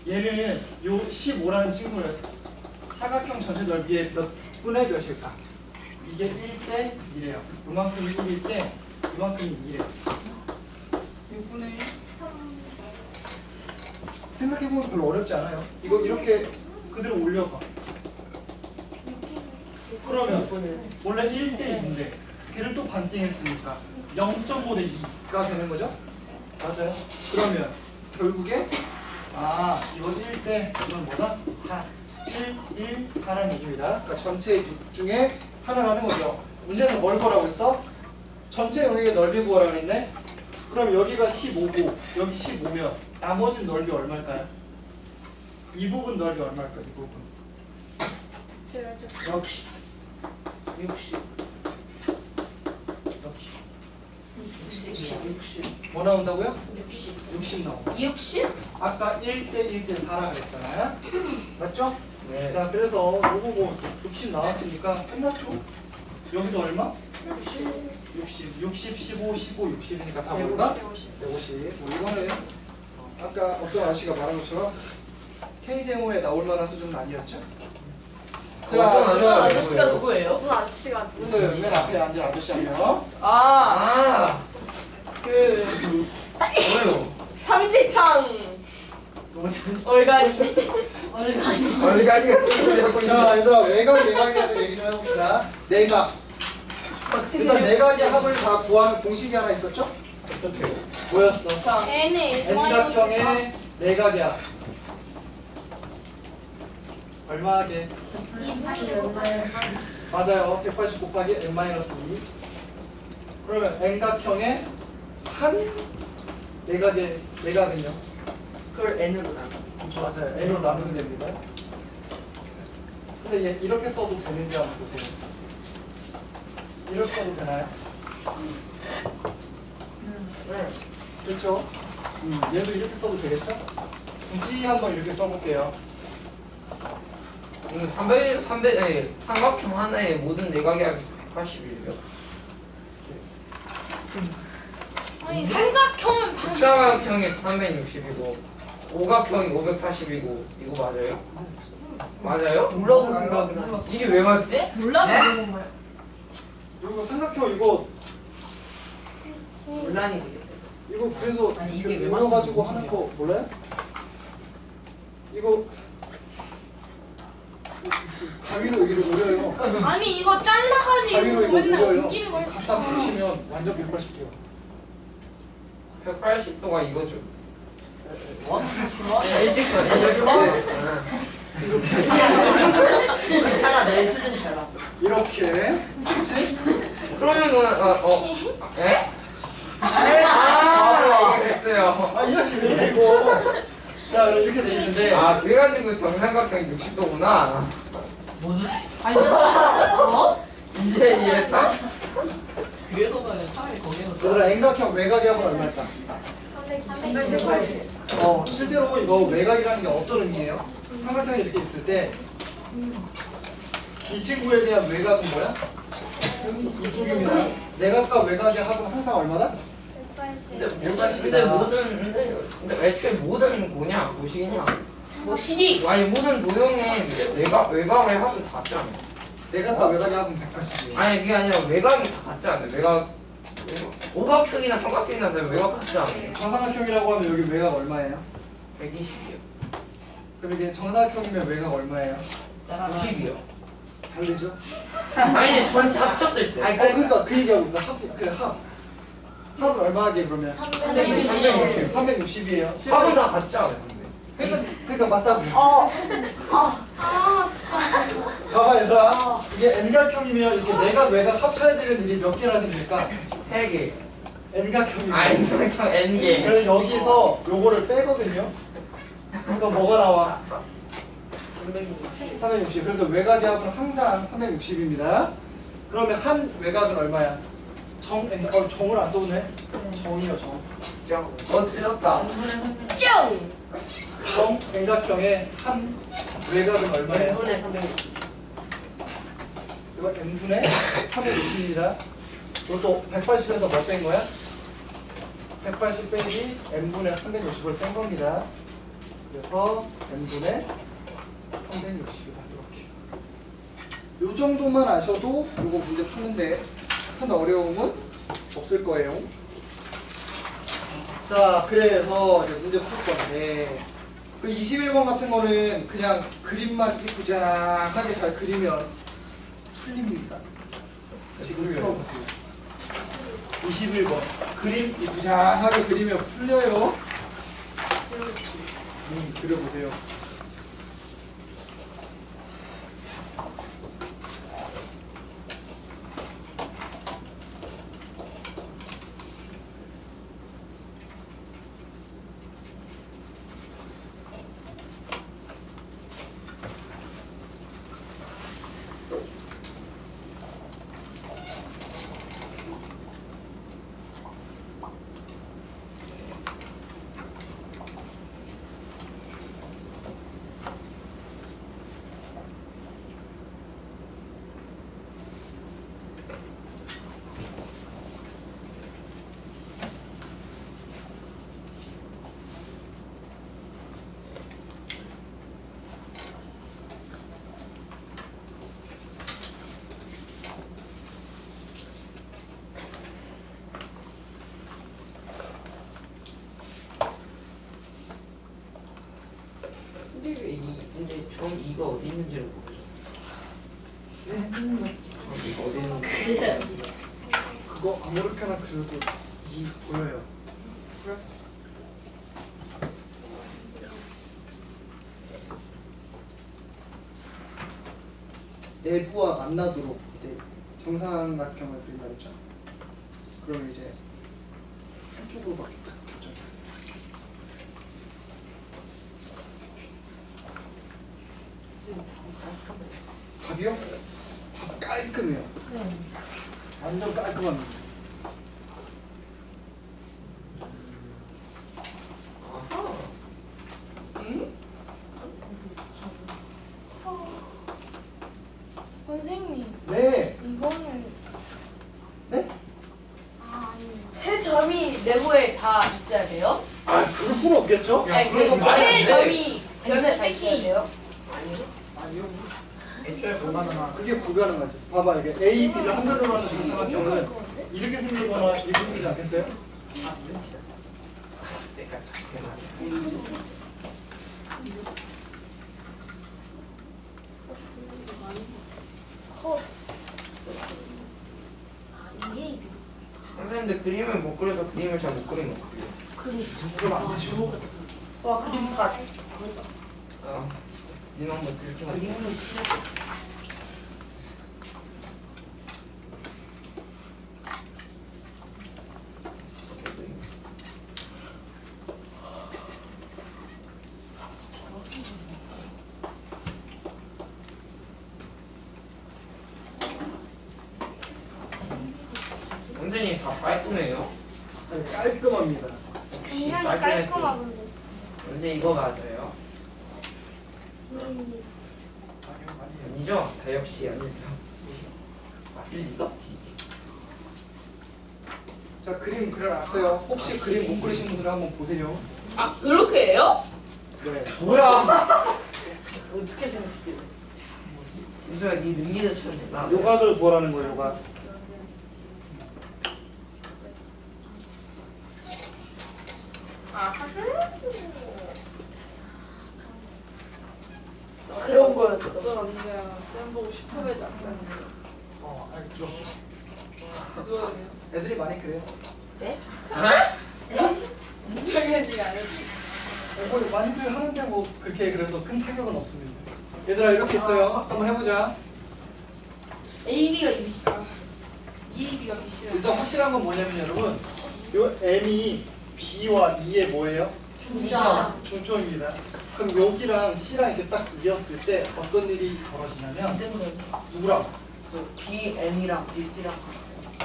얘는 요 15라는 친구는 사각형 전체 넓이의 몇 분의 몇일까? 이게 1대 1이에요. 요만큼 1일 때 이만큼이 2래요. 6분의 1. 생각해보면 별로 어렵지 않아요. 이거 이렇게 그대로 올려봐. 그러면 원래 1대 2인데 걔를 또 반띵했으니까 0.5 대 2가 되는 거죠? 맞아요. 그러면 결국에 이건 1대 이건 뭐다? 4. 1, 4라는 얘기입니다. 그러니까 전체 6 중에 하나라는 거죠. 문제에서 뭘 보라고 했어? 전체 영역의 넓이 구하라고 했네. 그럼 여기가 15고 여기 15면 나머지 넓이 얼마일까요? 이 부분 넓이 얼마일까요? 이 부분. 여기 60. 여기 60. 뭐 나온다고요? 60 나온다. 60? 아까 1대 1대 4라 그랬잖아요. 맞죠? 네. 자, 그래서 요거 뭐 60 나왔으니까 끝났죠? 여기도 얼마? 60, 15, 15, 60이니까 다 뭐가? 150. 뭐 이거는 아까 어떤 아저씨가 말한 것처럼 K제모에 나올 만한 수준은 아니었죠? 어떤 그다음 아저씨가 누구예요? 무슨 아저씨가 있어요. 맨 앞에 앉은 아저씨 한 명. 그 뭐요? 삼지창 얼간이. 얼간이 같은 소리 하고 자, 얘들아 외곽 내각에 대해서 얘기 좀 해봅시다. 내각. 일단 내각의 합을 다 구하는 공식이 하나 있었죠? 뭐였어? N이 N각형의 내각의 합. 얼마 하게? 맞아요. 180 곱하기 n-2. 그러면 N각형의 한 내각은요? 그걸 N으로 나눠. 맞아요. N으로 나누면 됩니다. 근데 얘 이렇게 써도 되는지 한번 보세요. 이렇게 써도 되나요? 네. 그렇죠? 얘도 이렇게 써도 되겠죠? 굳이 한번 이렇게 써볼게요. 삼각형 하나에 모든 내각의 합이 180이에요. 아니 삼각형은 다 육각형이 360이고 오각형이 540이고 이거 맞아요? 맞아요? 몰라서 생각을 이게 왜 맞지? 몰라서 그러는 거야. 그리고 삼각형 이거 논란이 되겠다. 이거 그래서 아니, 이게 왜 모여가지고 맞는지 하는 거 몰라요? 이거 가위로 여기를 노려요. 아니 이거 잘라가지고 가위로 이거 맨날 노려요. 옮기는 거 했어. 갖다 붙이면 완전 180 돼요. 180도가 이거죠. 뭐? 일직선 괜찮아 내 수준이 잘 맞어. 이렇게, 그렇지? 그러면은 에? 이게 됐어요. 이 자식 왜 이래 이거? 자, 이렇게 돼 있는데. 그래가지고 정삼각형이 60도구나. 무슨? 이제 이해했다. 그래서 말이야 차라리 거기서. 얘들아, N각형 외곽의 합은 얼마일까? 380. 실제로 이거 외곽이라는 게 어떤 의미예요? 삼각형이 이렇게 있을 때 이 친구에 대한 외곽은 뭐야? 이쪽입니다. 내각과 외곽의 합은 항상 얼마다? 180. 근데 애초에 모든 뭐냐 뭐식이냐. 뭐 신이? 아니 모든 도형의 외곽의 합은 다 같지 않아요? 내각과 외곽의 합은 180이에요. 아니 그게 아니라 외곽이 다 같지 않아요? 오각형이나 삼각형이나 다 외곽 같지 않아요? 정삼각형이라고 하면 여기 외곽 얼마예요? 120이요. 그럼 이게 정사각형이면 외곽 얼마예요? 90이요. 다르죠? 아니 전체 합쳤을 때. 아니 그러니까 그 얘기하고 있어. 합. 합은 얼마 하게 그러면? 360이에요. 합은 다 같지 않아요? 근데 그러니까 맞다고. 진짜. 봐봐 얘들아. 이게 N각형이면 이렇게 내각 외곽 합쳐야 되는 일이 몇 개나 생길까? 3개. N각형이면. N각형 N개. 그래서 여기서 요거를 빼거든요. 그러니까 뭐가 나와? 360. 그래서 외곽의 합은 항상 360입니다. 그러면 한 외곽은 얼마야? 정을 안 써오네? 정이요, 정. 틀렸다. 쫑! 정 N각형의 한 외곽은 얼마예요? N분의 360. 이거 N분의 360입니다. 이것도 180에서 뭐 뺀 거야? 180 빼기 N분의 360을 뺀 겁니다. 그래서 N분의 360이다. 이렇게. 요 정도만 아셔도 이거 문제 푸는데 큰 어려움은 없을 거예요. 자, 그래서 이제 문제 풀 건데 그 21번 같은 거는 그냥 그림만 이쁘장하게 잘 그리면 풀립니다. 지금 풀어보세요. 21번. 그림 부자하게 그리면 풀려요. 그려보세요. 근데 전 이거 어디 있는지를 모르죠. 네? 전 이거 어디 있는지. 그거 아무렇게나 그려도 이 보여요. 내부와 만나도록 이제 정삼각형을 그린다 그랬죠? 그럼 이제 한쪽으로밖에 딱 겹쳐요. 답이요? 답 깔끔해요. 완전 깔끔합니다. 선생님, 네. 이거는 네? 세 점이 내부에 다 있어야 돼요? 아, 그럴 수는 없겠죠? 야, 그런 거 말이 안 세 돼. 점이 변에 다 있어야 돼요? 아니요. 애초에 불가능한. 그게 불가능하지. 봐봐, 이게 A, B를 한글로 하는 정삼각형은 이렇게 생기거나 이렇게 생기지 않겠어요? 내가 컵. 이게 선생님들 그림을 못 그려서 그림을 잘 못 그리는 거 같아요. 그럼 안 되죠. 와 그림 다 님 한번 들켜봐. 선생님 다 깔끔해요. 깔끔합니다. 굉장히 깔끔해. 깔끔하던데. 선생님 이거 맞아요? 아니요, 아니죠? 다 역시 아니죠. 맞을 리가 없지. 자, 그림 그려놨어요. 혹시 그림 못 그리신 분들 한번 보세요. 아 그렇게 해요? 네. 뭐야? 어떻게 생각해요? 진수야 네 능기도 쳤네. 나 요각을 구하라는 거예요, 요각. 아 그런 거였어. 어떤 언니가 쌤 보고 슈퍼맨 낫다는 아니, 들었어. 누가 애들이 많이 그래요. 민정이 언니가 안 했지. 뭐 많이들 하는데 뭐 그렇게 그래서 큰 타격은 없습니다. 얘들아, 이렇게 있어요. 한번 해보자. AB가 B시다. EAB가 B시다. 일단 확실한 건 뭐냐면 여러분, 요 M이 B와 E의 뭐예요? 중점. 중점입니다. 그럼 여기랑 C랑 이렇게 딱 이었을 때 어떤 일이 벌어지냐면 누구랑? 그 BM이랑 BC랑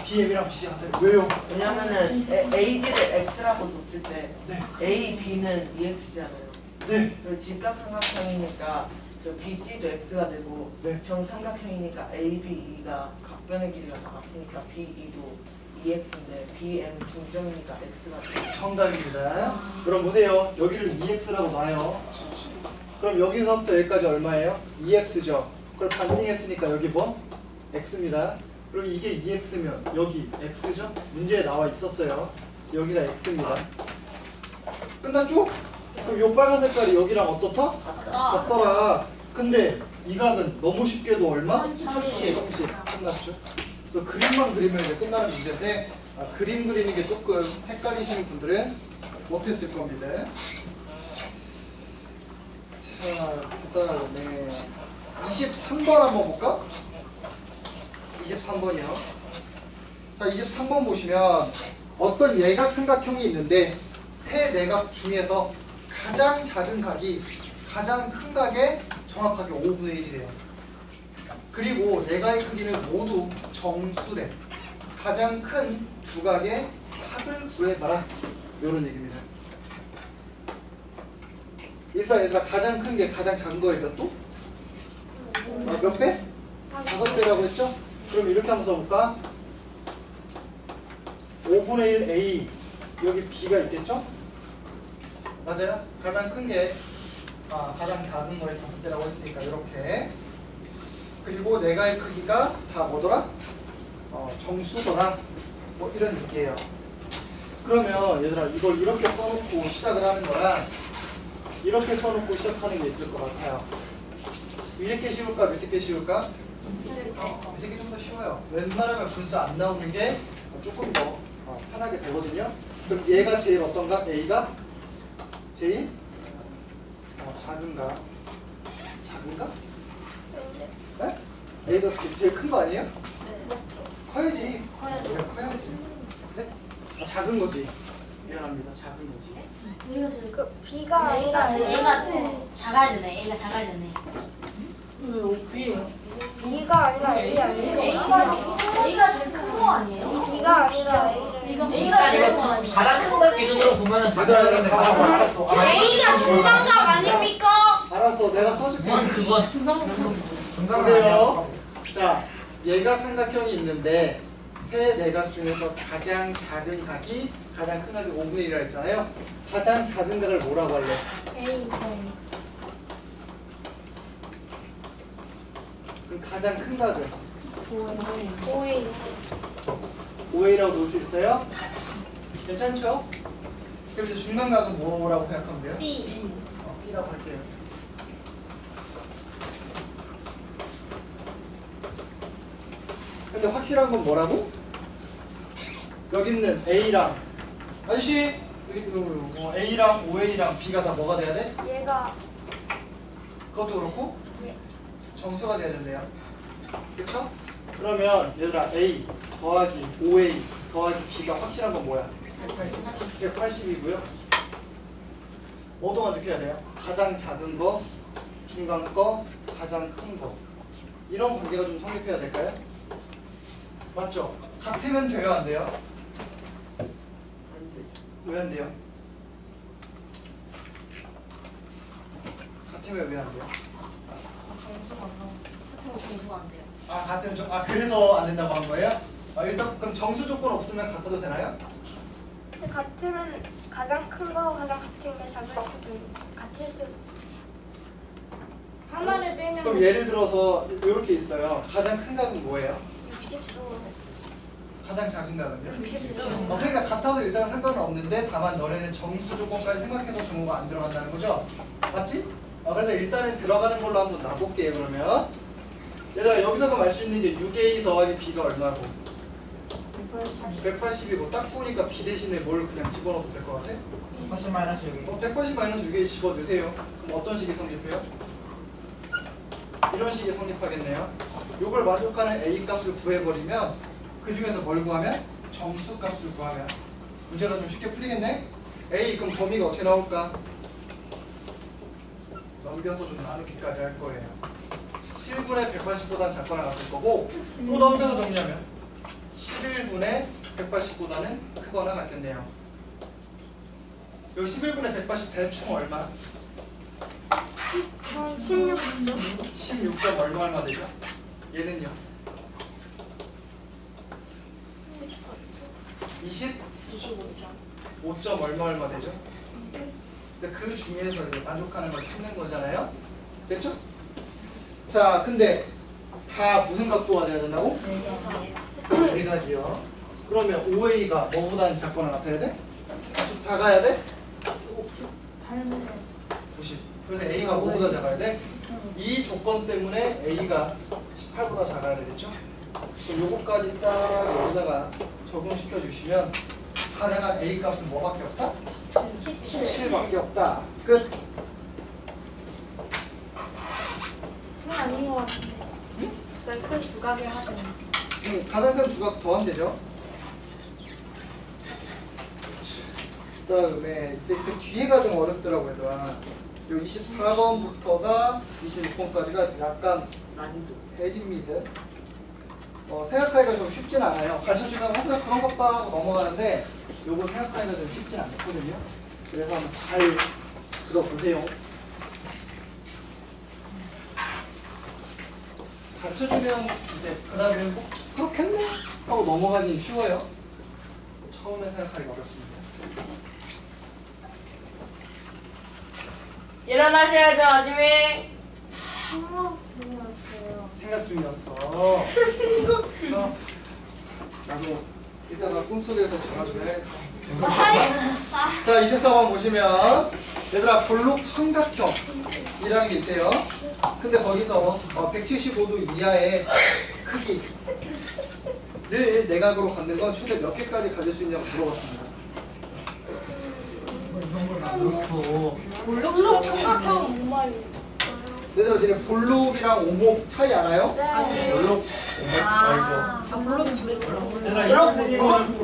BM이랑 BC랑 한테 왜요? 왜냐면은 AD를 X라고 줬을 때 네. A, B는 EX잖아요. 네. 그리고 직각삼각형이니까 저 BC도 X가 되고 네. 정삼각형이니까 A, B, E가 각변의 길이가 다 같으니까 B, E도 EX인데 BM 중점이니까 X가 돼요. 정답입니다. 그럼 보세요. 여기를 EX라고 놔요. 그럼 여기서부터 여기까지 얼마예요? EX죠. 그걸 반띵했으니까 여기 뭐? X입니다. 그럼 이게 EX면 여기 X죠? 문제에 나와 있었어요. 여기가 X입니다. 끝났죠? 그럼 요 빨간 색깔이 여기랑 어떻다? 같더라. 근데 이 각은 너무 쉽게도 얼마? 30. 끝났죠? 그 그림만 그리면 이제 끝나는 문제인데 그림 그리는 게 조금 헷갈리시는 분들은 못했을 겁니다. 자, 그다음에 23번 한번 볼까? 23번이요. 자, 23번 보시면 어떤 예각 삼각형이 있는데 세 내각 중에서 가장 작은 각이 가장 큰 각의 정확하게 5분의 1이래요. 그리고 내각의 크기는 모두 정수래. 가장 큰 두 각의 합을 구해봐라. 이런 얘기입니다. 일단 얘들아 가장 큰 게 가장 작은 거에 몇 도? 몇 배? 5배라고 했죠? 그럼 이렇게 한번 써볼까? 5분의 1 A 여기 B가 있겠죠? 맞아요? 가장 큰 게 가장 작은 거에 5배라고 했으니까 이렇게. 그리고 내가의 크기가 다 뭐더라? 정수더라. 뭐 이런 얘기예요. 그러면 얘들아 이걸 이렇게 써놓고 시작을 하는 거랑 이렇게 써놓고 시작하는 게 있을 것 같아요. 위에 게 쉬울까? 밑에 게 쉬울까? 밑에 게 좀 더 쉬워요. 웬만하면 분수 안 나오는 게 조금 더 편하게 되거든요. 그럼 얘가 제일 어떤가? A가 제일 작은가? 작은가? 네? A가 제일 큰 거 아니에요? 커야지. 커야지. 네? 작은 거지. 미안합니다. 작은 거지. 그 B가 아니라 A가 작아야 되네. A가 작아야 되네. 왜 B예요? B가 아니라 A 아니에요? A가 제일 큰 거 아니에요? B가 아니라 A가 제일 큰 거 아니에요? 가장 큰 것 기준으로 보면은 얘들아 알았어. A가 중간각 아닙니까? 알았어. 내가 써줄게. 그거 보세요. 자, 예각 삼각형이 있는데 세 내각 중에서 가장 작은 각이 가장 큰 각이 5분의 1이라 했잖아요. 가장 작은 각을 뭐라고 할래? A. 그럼 가장 큰 각은 5A. 5A라고 놓을 수 있어요? 괜찮죠? 그럼 이제 중간 각은 뭐라고 생각하면 돼요? B. B라고 할게요. 근데 확실한 건 뭐라고? 여기 있는 A랑 아저씨 여기 A랑 5A랑 B가 다 뭐가 돼야 돼? 얘가 그것도 그렇고 정수가 돼야 된대요. 그쵸? 그러면 얘들아 A 더하기 5A 더하기 B가 확실한 건 뭐야? 180이고요. 뭐도 만족해야 돼요? 가장 작은 거, 중간 거, 가장 큰 거. 이런 관계가 좀 성립해야 될까요? 맞죠? 같으면 돼요, 안 돼요? 왜 안 돼요? 같으면 왜 안 돼요? 정수가 안 돼요. 같으면 그래서 안 된다고 한 거예요? 일단 그럼 정수 조건 없으면 같아도 되나요? 같으면 가장 큰 거 가장 같은 게 작을 수도 같을 수. 하나를 빼면 그럼 예를 들어서 이렇게 있어요. 가장 큰 각은 뭐예요? 60도. 가장 작은 각은요? 60도. 그러니까 같아도 일단 상관은 없는데 다만 너네는 정수 조건까지 생각해서 등호가 안 들어간다는 거죠? 맞지? 그래서 일단은 들어가는 걸로 한번 놔볼게요. 그러면 얘들아 여기서가 말 수 있는 게 6A 더하기 B가 얼마고? 180이고 딱 보니까 B 대신에 뭘 그냥 집어넣어도 될 것 같아? 80 마이너스 여기 180 마이너스 6A 집어넣으세요. 그럼 어떤 식이 성립해요? 이런 식이 성립하겠네요. 이걸 만족하는 A 값을 구해버리면 그 중에서 뭘 구하면? 정수 값을 구하면 문제가 좀 쉽게 풀리겠네? A 그럼 범위가 어떻게 나올까? 넘겨서 좀 나누기까지 할 거예요. 7분의 180보다는 작거나 같을 거고 또 넘겨서 정리하면 11분의 180보다는 크거나 같겠네요. 여기 11분의 180 대충 얼마? 16도. 16점 얼마 되죠? 얘는요? 20? 25점. 5점 얼마 되죠? 근데 그 중에서 이제 만족하는 걸 찾는 거잖아요? 됐죠? 자, 근데 다 무슨 각도가 돼야 된다고? 내각이요. 그러면 5A가 뭐보다는 작거나 같아야 돼? 작아야 돼? 90. 그래서 A가 뭐보다 작아야 돼? 이 조건 때문에 A가 18보다 작아야 되겠죠? 그럼 요거까지 딱 여기다가 적용시켜 주시면 가능한 A 값은 뭐밖에 없다? 17밖에 없다. 끝. 무슨 아닌 것 같은데. 일단 큰 두각을 하자. 가장 큰 주각 더하면 되죠. 그 다음에 이제 그 뒤에가 좀 어렵더라고요. 얘들아. 요 24번부터가 26번까지가 약간 난이도. 헤디미드. 생각하기가 좀 쉽진 않아요. 가르쳐주면 그냥 그런 것다 하고 넘어가는데 요거 생각하기가 좀 쉽진 않거든요. 그래서 한번 잘 들어보세요. 가르쳐주면 이제 그 다음에 뭐 그렇겠네 하고 넘어가기 쉬워요. 처음에 생각하기가 어렵습니다. 일어나셔야죠, 아침에. 생각 중이었어. 나도 이따가 꿈속에서 전화 좀 해야겠다. 자, 24번 보시면 얘들아 볼록 청각형이라는 게 있대요. 근데 거기서 175도 이하의 크기를 내각으로 갖는 건 최대 몇 개까지 가질 수 있냐고 물어봤습니다. 이런 걸 만들었어. 볼록 청각형 뭔 말이에요? 얘들아 니네 볼록이랑 오목 차이 알아요? 별로 얘들아 이렇게 생긴 거는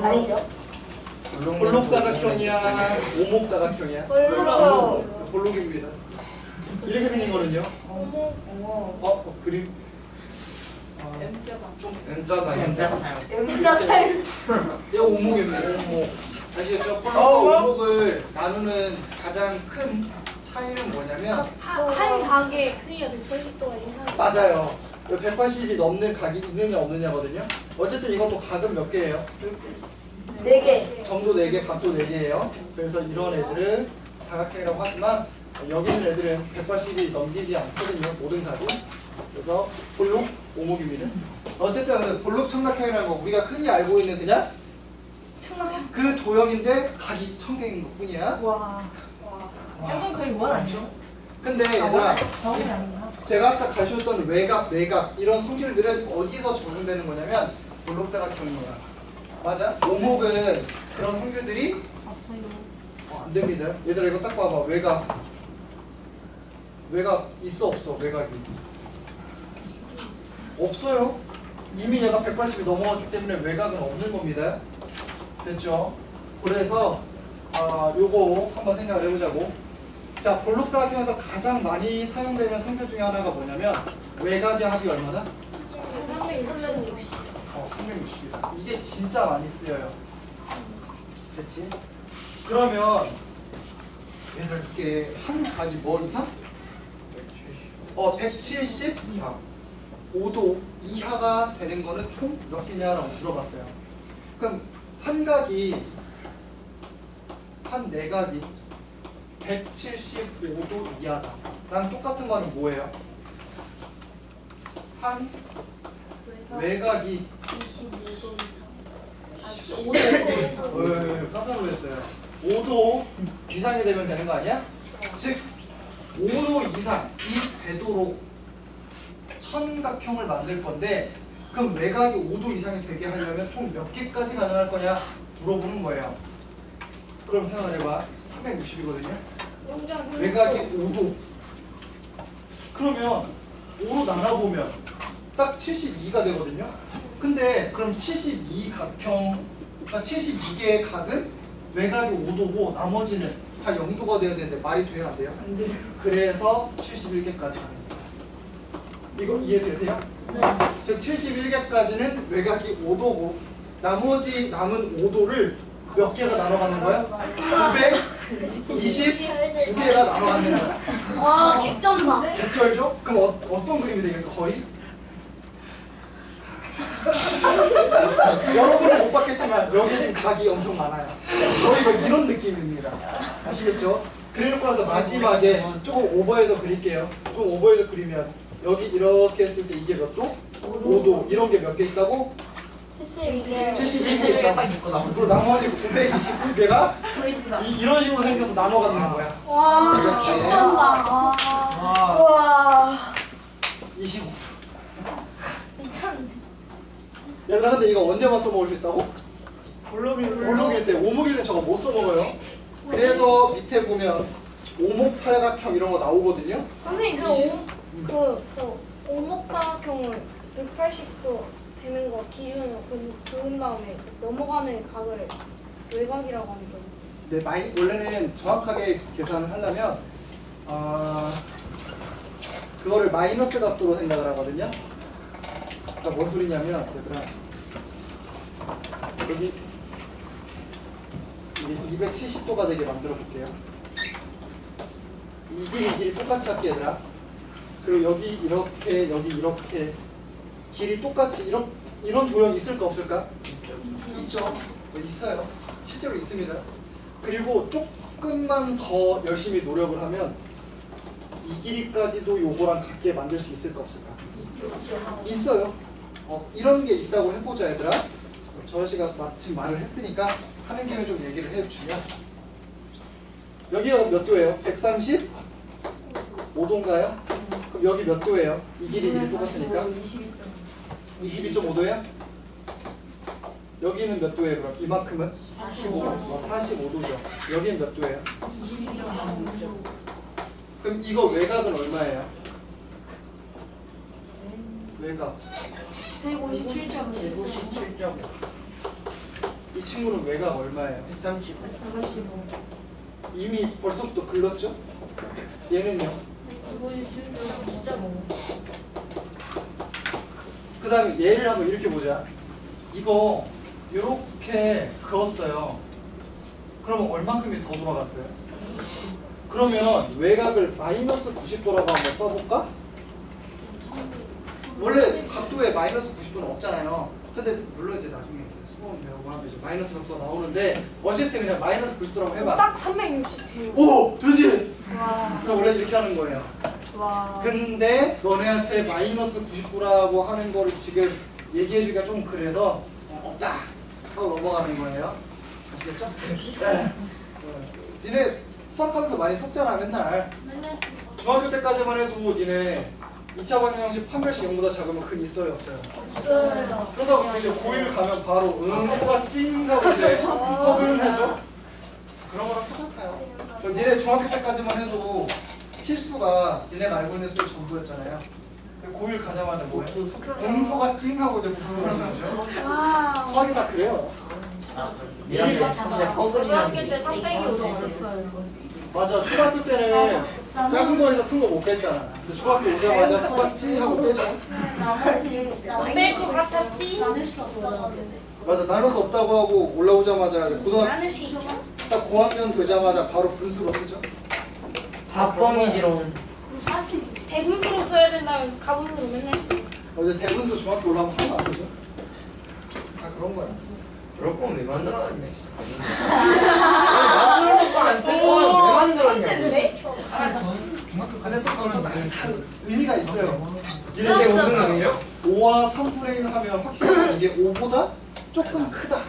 볼록 다각형이야 오목 다각형이야? 볼록입니다. 이렇게 생긴 거는요? 그림? M자다 M자. 얘 오목입니다. 오목. 아시겠죠? 볼록과 오목을 나누는 가장 큰 차이는 뭐냐면 한 각의 크기가 180도가 이상. 맞아요. 180이 넘는 각이 있느냐 없느냐거든요. 어쨌든 이것도 각은 몇 개예요? 4개. 점도 4개, 각도 4개예요. 그래서 이런 애들을 다각형이라고 하지만 여기 있는 애들은 180이 넘기지 않거든요. 모든 각이. 그래서 볼록, 오목입니다. 어쨌든 볼록 청각형이라는 거 우리가 흔히 알고 있는 그냥 그 도형인데 각이 1000개인 것 뿐이야. 와. 약간 거의 원 아니죠? 근데 얘들아 정이 아닌가? 제가 아까 가르쳤던 외각, 내각 이런 성질들은 어디서 적용되는 거냐면 볼록다각형이야. 맞아? 오목은 그런 성질들이 안 됩니다. 얘들아 이거 딱 봐봐. 외각 있어 없어? 외각이 없어요. 이미 얘가 180이 넘어갔기 때문에 외각은 없는 겁니다. 됐죠? 그래서 요거 한번 생각을 해보자고. 자, 볼록다각형에서 가장 많이 사용되는 성질 중에 하나가 뭐냐면 외각의 합이 얼마나? 360이다. 이게 진짜 많이 쓰여요. 됐지? 그러면 얘들 이게 한 각이 뭐 이상? 175도 이하가 되는 거는 총 몇 개냐라고 물어봤어요. 그럼 한 각이 한 내각이 175도 이하다. 랑 똑같은 거는 뭐예요? 한 외곽이 25도 깜짝 놀랐어요. 5도 이상이 되면 되는 거 아니야? 즉 5도 이상 이 궤도로 천각형을 만들 건데 그럼 외곽이 5도 이상이 되게 하려면 총 몇 개까지 가능할 거냐 물어보는 거예요. 그럼 생각을 해봐. 360이거든요. 외곽이 5도. 그러면 5로 나눠보면 딱 72가 되거든요. 근데 그럼 72각형, 그러니까 72개의 각은 외곽이 5도고 나머지는 다 0도가 돼야 되는데 말이 돼야 안 돼요? 안 돼. 그래서 71개까지 가는 거예요. 이거 이해되세요? 네. 즉 71개까지는 외곽이 5도고 나머지 남은 5도를 몇 개가 나눠 갖는 거야? 929개가 나눠 갖는 거야. 와, 개쩐다. 개쩔죠? 그럼 어떤 그림이 되겠어? 거의? 여러분은 못 봤겠지만 여기 지금 각이 엄청 많아요. 거의 뭐 이런 느낌입니다. 아시겠죠? 그래놓고 나서 마지막에 조금 오버해서 그릴게요. 좀 오버해서 그리면 여기 이렇게 했을 때 이게 몇 도? 5도. 이런 게 몇 개 있다고? 72개. 72개 있다고. 그리고 나머지 929개가 이런 식으로 생겨서 나눠 갖는 거야. 와, 그렇지. 개쩐다. 와. 25. 미쳤네. 얘들아 근데 이거 언제만 써먹을 수 있다고? 볼록일 때, 오목일 때 저거 못 써먹어요. 그래서 밑에 보면 오목팔각형 이런 거 나오거든요. 선생님 그 오목각형은 180도 되는 거 기준으로 그은 다음에 넘어가는 각을 외곽이라고 하는 거예요. 네, 원래는 정확하게 계산을 하려면 그거를 마이너스 각도로 생각을 하거든요. 그러니까 뭔 소리냐면 얘들아 여기 이게 270도가 되게 만들어 볼게요. 이 길이 똑같이 할게 얘들아. 그리고 여기 이렇게 여기 이렇게 길이 똑같이 이런 도형 있을까 없을까? 있죠. 있어요. 실제로 있습니다. 그리고 조금만 더 열심히 노력을 하면 이 길이까지도 요거랑 같게 만들 수 있을까 없을까? 있어요. 이런 게 있다고 해보자 얘들아. 저 아저씨가 마침 말을 했으니까 하는 김에 좀 얘기를 해주면 여기가 몇 도예요? 135도인가요? 그럼 여기 몇 도예요? 이 길이 똑같으니까 22.5도예요? 여기는 몇 도예요? 그럼 이만큼은? 45도죠. 여기는 몇 도예요? 그럼 이거 외곽은 얼마예요? 외곽 157.5. 이 친구는 외곽 얼마예요? 135. 이미 벌써부터 글렀죠? 얘는요? 그 다음에 얘를 한번 이렇게 보자. 이거 이렇게 그었어요. 그러면 얼만큼이 더 돌아갔어요? 그러면 외곽을 마이너스 90도라고 한번 써볼까? 원래 각도에 마이너스 90도는 없잖아요. 근데 물론 이제 나중에 수능 배우고 하면 이제 마이너스 각도가 나오는데 어쨌든 그냥 마이너스 90도라고 해봐. 딱 360 돼요. 오! 되지? 와. 그럼 원래 이렇게 하는 거예요. 와. 근데 너네한테 마이너스 90도라고 하는 거를 지금 얘기해주기가 좀 그래서 없다 하고 넘어가는 거예요. 아시겠죠? 네. 니네 수학하면서 많이 속잖아 맨날. 중학교 때까지만 해도 니네 2차 방정식 판별식 0보다 작으면 근 있어요 없어요? 없어요. 그러다 이제 고1 가면 바로 소가 찡 하고 이제 허근 해줘? 그런 거랑 똑같아요. 니네 중학교 때까지만 해도 실수가 니네가 알고 있는 수의 전부였잖아요. 고1 가자마자 뭐예요? 음소가 찡 하고 이제 복수를 하시는 거죠? 와. 수학이 다 그래요. 미안해. 사실 중학교 때 300이 오셨어요. 맞아. 초등학교 때는 작은 거에서 큰 거 못 뺐잖아. 그래서 중학교 오자마자 수가 찡 하고 빼죠. 뺄것 같았지? 나눌 수 없어요. 맞아. 나눌 수 없다고 하고 올라오자마자 고등학교 나눌 수 있어? 딱 고학년 되자마자 바로 분수로 쓰죠. 밥뻥이지롱. 대분수로 써야 된다면서 가분수로 맨날 써. 어제 대분수 중학교 올라오면 하나도 안 쓰죠. 다 그런 거야. 그럴 거면 왜 만들어놨냐. 만들어 놓고 안 쓸 거면 왜 만들었냐. 천재인데? 근데 또 그것도 다 의미가 있어요. 이게 무슨 의미요? 5와 3분의 1을 하면 확실히 이게 5보다 조금 크다.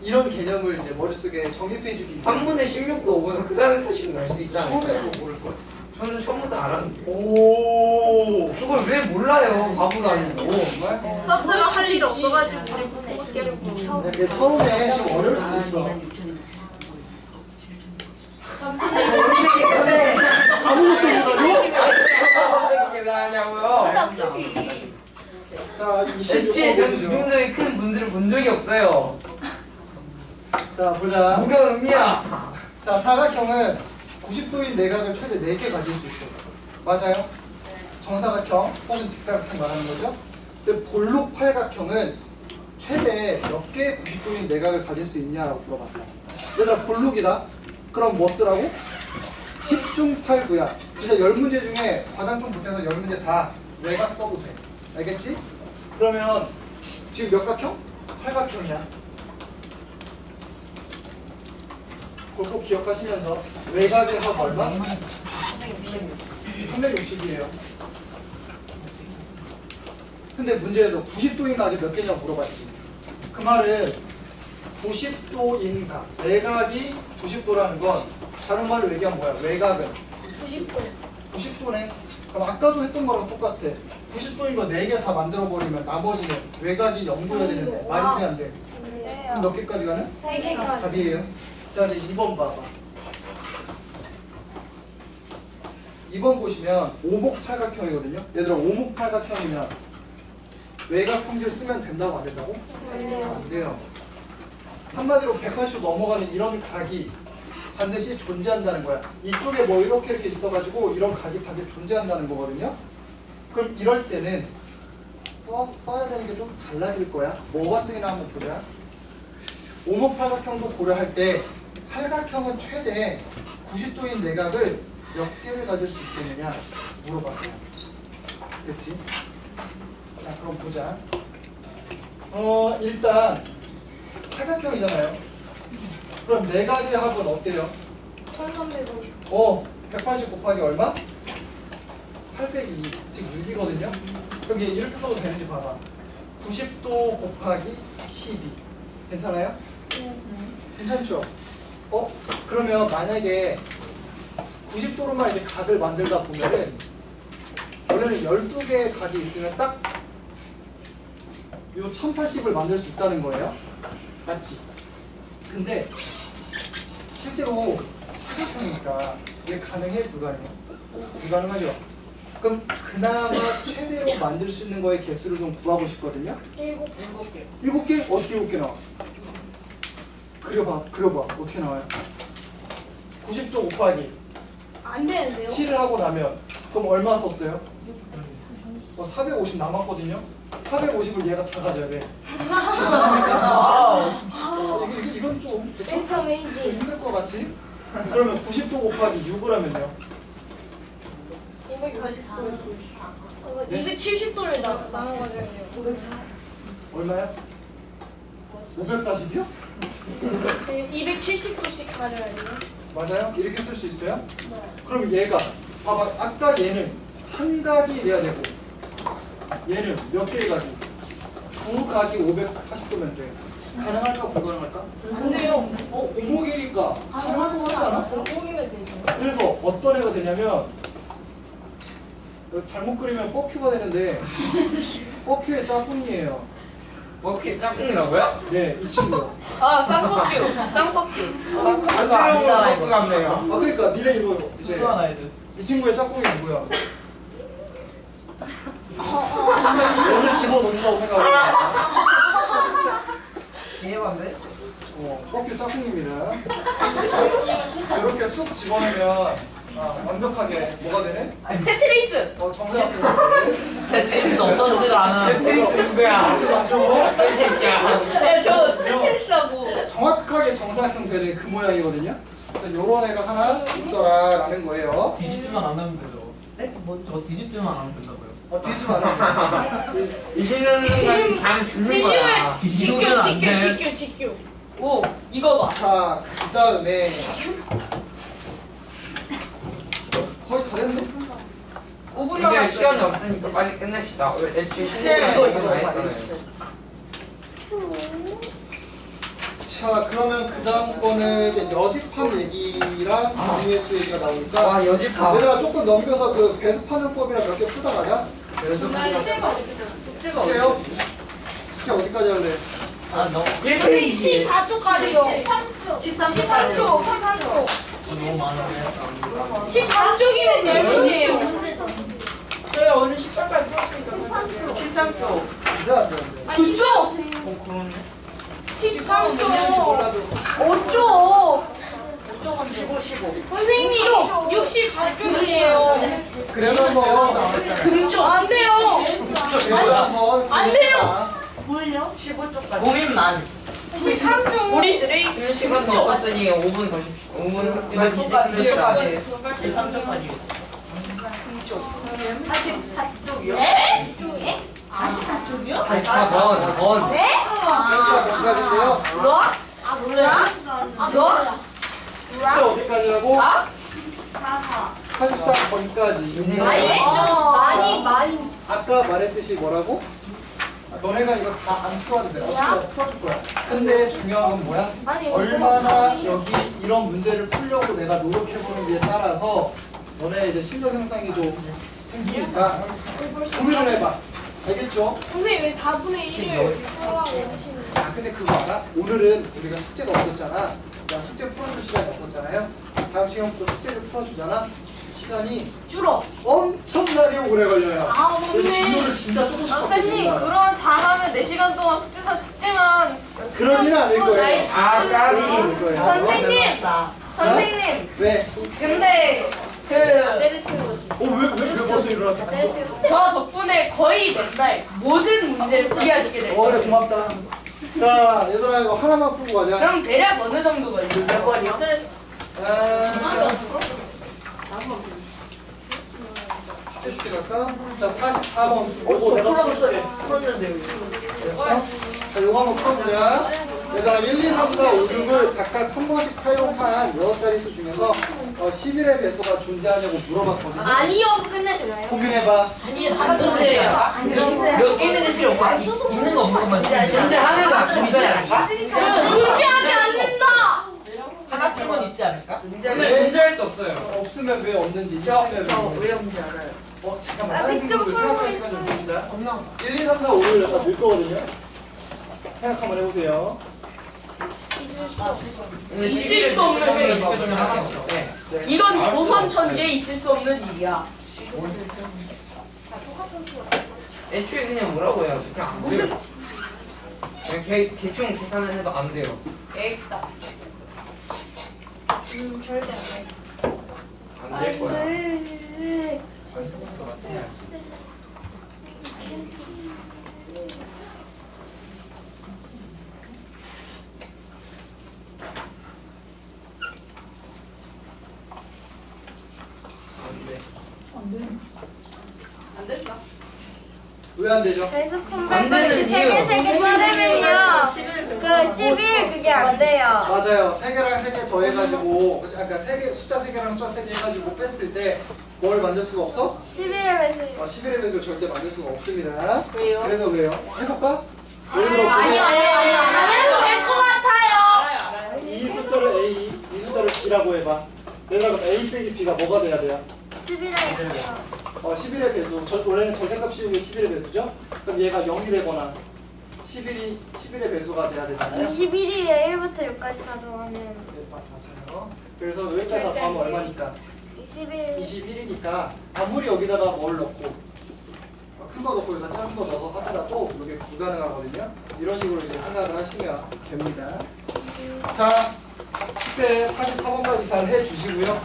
이런 개념을 이제 머릿속에 정립해주기 위해 3분의 16도 5보다 크다는 사실은 알 수 있잖아요. 처음에 그거 모를걸? 저는 처음부터 알았는데. 오. 그걸 왜 몰라요? 바보도 아니고. 정말? 서브가 할 일 없어가지고 우리 고맙게를 보셔. 이게 처음에 좀 어려울 수도 있어. 아무것도 못하죠? 이게 나냐고요? 자, 애초에 전 26번 이분들의 큰 분들을 본 적이 없어요. 자, 보자. 뭐가 의미야? 자, 사각형은 90도인 내각을 최대 4개 가질 수 있어요. 맞아요? 정사각형 혹은 직사각형 말하는 거죠. 근데 볼록8각형은 최대 몇 개의 90도인 내각을 가질 수 있냐라고 물어봤어요. 얘들아 볼록이다. 그럼 뭐 쓰라고? 10중 8구야. 진짜 10문제 중에 가장 좀 못해서 10문제 다 외곽 써도 돼. 알겠지? 그러면 지금 몇 각형? 8각형이야. 그걸 꼭 기억하시면서 외곽에서 얼마? 360이에요. 근데 문제에서 90도인가 아직 몇 개냐고 물어봤지. 그 말은 90도인 각, 내각이 90도라는 건 다른 말로 얘기하면 뭐야? 외곽은 90도. 90도네. 그럼 아까도 했던 거랑 똑같아. 90도인 거 4개 다 만들어버리면 나머지는 외곽이 0도여야 되는데 말이 돼 안 돼? 그럼 몇 개까지 가는? 3개가. 답이에요. 자 이제 2번 봐봐. 2번 보시면 오목팔각형이거든요. 얘들아 오목팔각형이면 외곽 성질 쓰면 된다고 안 된다고? 안 돼요. 한마디로 180도 넘어가는 이런 각이 반드시 존재한다는 거야. 이쪽에 뭐 이렇게 있어가지고 이런 각이 반드시 존재한다는 거거든요. 그럼 이럴 때는 써야 되는 게 좀 달라질 거야. 뭐가 쓰이나 한번 보자. 오목팔각형도 고려할 때 팔각형은 최대 90도인 내각을 몇 개를 가질 수 있겠느냐 물어봤어요. 됐지? 자 그럼 보자. 일단 팔각형이잖아요. 그럼 내각의 합은 어때요? 1350. 180 곱하기 얼마? 802, 즉 6이거든요. 그럼 얘 이렇게 써도 되는지 봐봐. 90도 곱하기 12. 괜찮아요? 괜찮죠? 그러면 만약에 90도로만 이렇게 각을 만들다 보면은 원래는 12개의 각이 있으면 딱 요 1080을 만들 수 있다는 거예요. 맞지? 근데 실제로 팔각형이니까 이게 가능해? 불가능해? 불가능하죠? 그럼 그나마 최대로 만들 수 있는 거의 개수를 좀 구하고 싶거든요. 7개. 7개? 어떻게 7개 나와? 그려봐. 어떻게 나와요? 90도 곱하기 안 되는데요? 7을 하고 나면 그럼 얼마 썼어요? 450 남았거든요. 450을 얘가 다 가져야 돼. 이건 좀 힘들 것 같지? 그러면 90도 곱하기 6을 하면요. 270도를 나눠가지고 얼마야? 540이요? 270도씩 가져야 돼요. 맞아요? 이렇게 쓸 수 있어요? 그럼 얘가 봐봐. 아까 얘는 한 각이 돼야 되고 얘는 몇 개의 각이? 두 각이 540도면 돼. 가능할까 불가능할까? 안 돼요. 오목이니까 가능할 것 같지 않아? 공이면 되죠. 그래서 어떤 애가 되냐면 잘못 그리면 뻑큐가 되는데 뻑큐의 짝꿍이에요. 그게 짝꿍이라고요? 네, 이 친구. 쌍뻑큐. 그거 아니잖아 이거 같네요. 그러니까 니네 이거 이제 필요한 아이들. 이 친구의 짝꿍이 누구야? 얘를 집어넣는다고 생각하면 이해반대? 뻑큐 짝꿍입니다. 이렇게 쑥 집어넣으면 완벽하게 뭐가 되네? 테트리스. 정사각형이 되네. 테니스 어떤 뜻을 아는? 테니스 누구야? 맞죠? 이 새끼야. 저 테트리스하고. 정확하게 정사각형 되는 그 모양이거든요. 그래서 요런 애가 하나 있더라라는 거예요. 뒤집지만 안 하면 되죠. 네? 저 뒤집지만 안 하면 된다고요. 뒤집어 안 해. 이 신는 그냥 죽는 거야. 뒤집으면 안 돼. 직교. 오, 이거 봐. 자, 그 다음에 거의 다 됐네. 5분 이제 남았어요. 시간이 없으니까 빨리 끝냅시다. 애초에 쉬는 네. 시간이 이거 많이 했잖아요. 자, 그러면 그 다음 거는 이제 여집합 얘기랑 비례수 얘기가 나오니까 와 여집합. 얘들아 조금 넘겨서 그 배수파는법이랑 몇 개 풀다 가자. 숙제요? 숙제 어디까지 할래? 우리 14쪽까지요. 13쪽. 너무 많은데. 13쪽이면 10문이에요. 저희 오늘 18까지 풀었으니까. 13쪽. 이제 안 되는데. 9쪽. 그러네. 13쪽. 5쪽. 15. 선생님 64쪽이에요. 그래도 한번 금쪽 안 돼요. 그래도 한번 안 돼요. 해봐. 뭘요? 15쪽까지. 고민만. 13쪽. 우리 드레이. 쉬는 시간도 없었으니 5분 더 쉽시다. 5분 몇 쪽까지? 몇 쪽까지? 13점까지. 다시 4쪽이요? 네? 44쪽이요? 번. 네? 자, 여기까지인데요. 너? 아, 몰라요. 너? 숙제 어디까지라고? 아? 43번까지. 아예? 많이. 아까 말했듯이 뭐라고? 너네가 이거 다 안 풀어도 돼. 어차피 풀어줄 거야. 근데 중요한 건 뭐야? 얼마나 여기 이런 문제를 풀려고 내가 노력해보는지에 따라서 너네 이제 실력 향상이 좀 생기니까 고민을 해봐. 알겠죠? 선생님 왜 4분의 1을 풀어라고 하시는 아 근데 그거 알아? 오늘은 우리가 숙제가 없었잖아. 야 숙제 풀어줄 시간이 없었잖아요. 다음 시간부터 숙제를 풀어주잖아. 시간이 줄어. 엄청나게 오래 걸려요. 아, 그래서 맞네. 진도를 진짜 조금씩 선생님 바꿔준다. 그러면 잘하면 4시간 동안 숙제만 그러지는 않을 거예요. 나이스. 아, 까비. 그러지는 않을 거예요. 선생님! 자, 선생님! 왜? 근데 그 때려치는 거지. 왜 벌써 일어났지? 저 덕분에 거의 맨날 모든 문제를 풀이하시게 돼요. 그래 고맙다. 자 얘들아 이거 하나만 풀고 가자. 그럼 대략 어느 정도 걸려요? 몇 번이요? 쉽게 갈까? 자 44번. 내가 풀어줄게. 됐어? 자 요거 한번 풀어보자. 얘들아 1, 2, 3, 4, 5, 6을 각각 한 번씩 사용한 6자릿수 중에서 11의 배수가 존재하냐고 물어봤거든요. 아니요, 끝내줘요. 고민해봐. 아니, 안 존재해요. 몇 개 있는지 필요 없어. 있는 거 없는 것만. 문제 하나가 있지 않을까? 존재하지 않는다! 하나쯤은 있지 않을까? 근데 문제할 수 없어요. 없으면 왜 없는지 있으면 왜 없는지. 왜 없는지 알아요. 잠깐만 다른 생각을 생각할 시간 좀 줍니다. 1, 2, 3, 4, 5를 여기다 넣을 거거든요. 생각 한번 해보세요. 근데 있을 수 없는 게 게 있어주면 하나가 없어. 네. 네. 이건 조선 천지에 있을 수 없는 일이야. 애초에 그냥 뭐라고 해요? 그냥 안 돼요. 그냥 대충 계산을 해도 안 돼요. 에이다. 절대 안 돼. 안 될 거야. 안 된다. 왜 안 되죠? 배수 안 되는 분배법이 이유. 3개 자르면요. 그 11 그게 안 돼요. 맞아요. 3개랑 3개 더해가지고 그러니까 3개 숫자 3개랑 숫자 3개 해가지고 뺐을 때 뭘 만들 수가 없어? 11의 배수. 11의 배수를 절대 만들 수가 없습니다. 왜요? 그래서 왜요? 해볼까? 예를 들어 아니요, 안 해도 될 것 같아요. 알아요. 이 숫자를 A, 이 숫자를 B라고 해봐. 내가 그럼 A 빼기 B가 뭐가 돼야 돼요? 11의 배수. 11의 배수. 원래는 절대값 씌우는 게 11의 배수죠? 그럼 얘가 0이 되거나 11의 배수가 돼야 되잖아요. 21이에요. 1부터 6까지 다 더하면. 네, 맞아요. 그래서 여기까지 다 더하면 얼마니까? 21. 21이니까 아무리 여기다가 뭘 넣고 큰 거 넣고 여기다 작은 거 넣어서 하더라도 이게 불가능하거든요. 이런 식으로 이제 생각을 하시면 됩니다. 자, 숙제 44번까지 잘 해주시고요.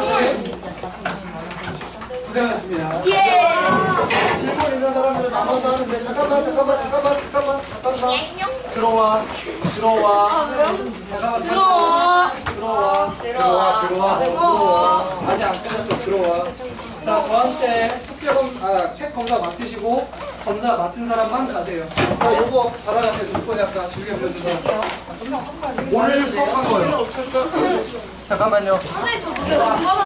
네. 고생하셨습니다. 예. 질문 있는 사람들은 남아서 하는데 잠깐만. 들어와. 들어와. 아직 안 끝났어. 들어와. 자, 저한테 책 검사 맡으시고 검사 맡은 사람만 가세요. 자, 요거 받아가세요. 누구 거냐 아까 즐겨 보여준 거. 오늘 수업한 거예요. 잠깐만요.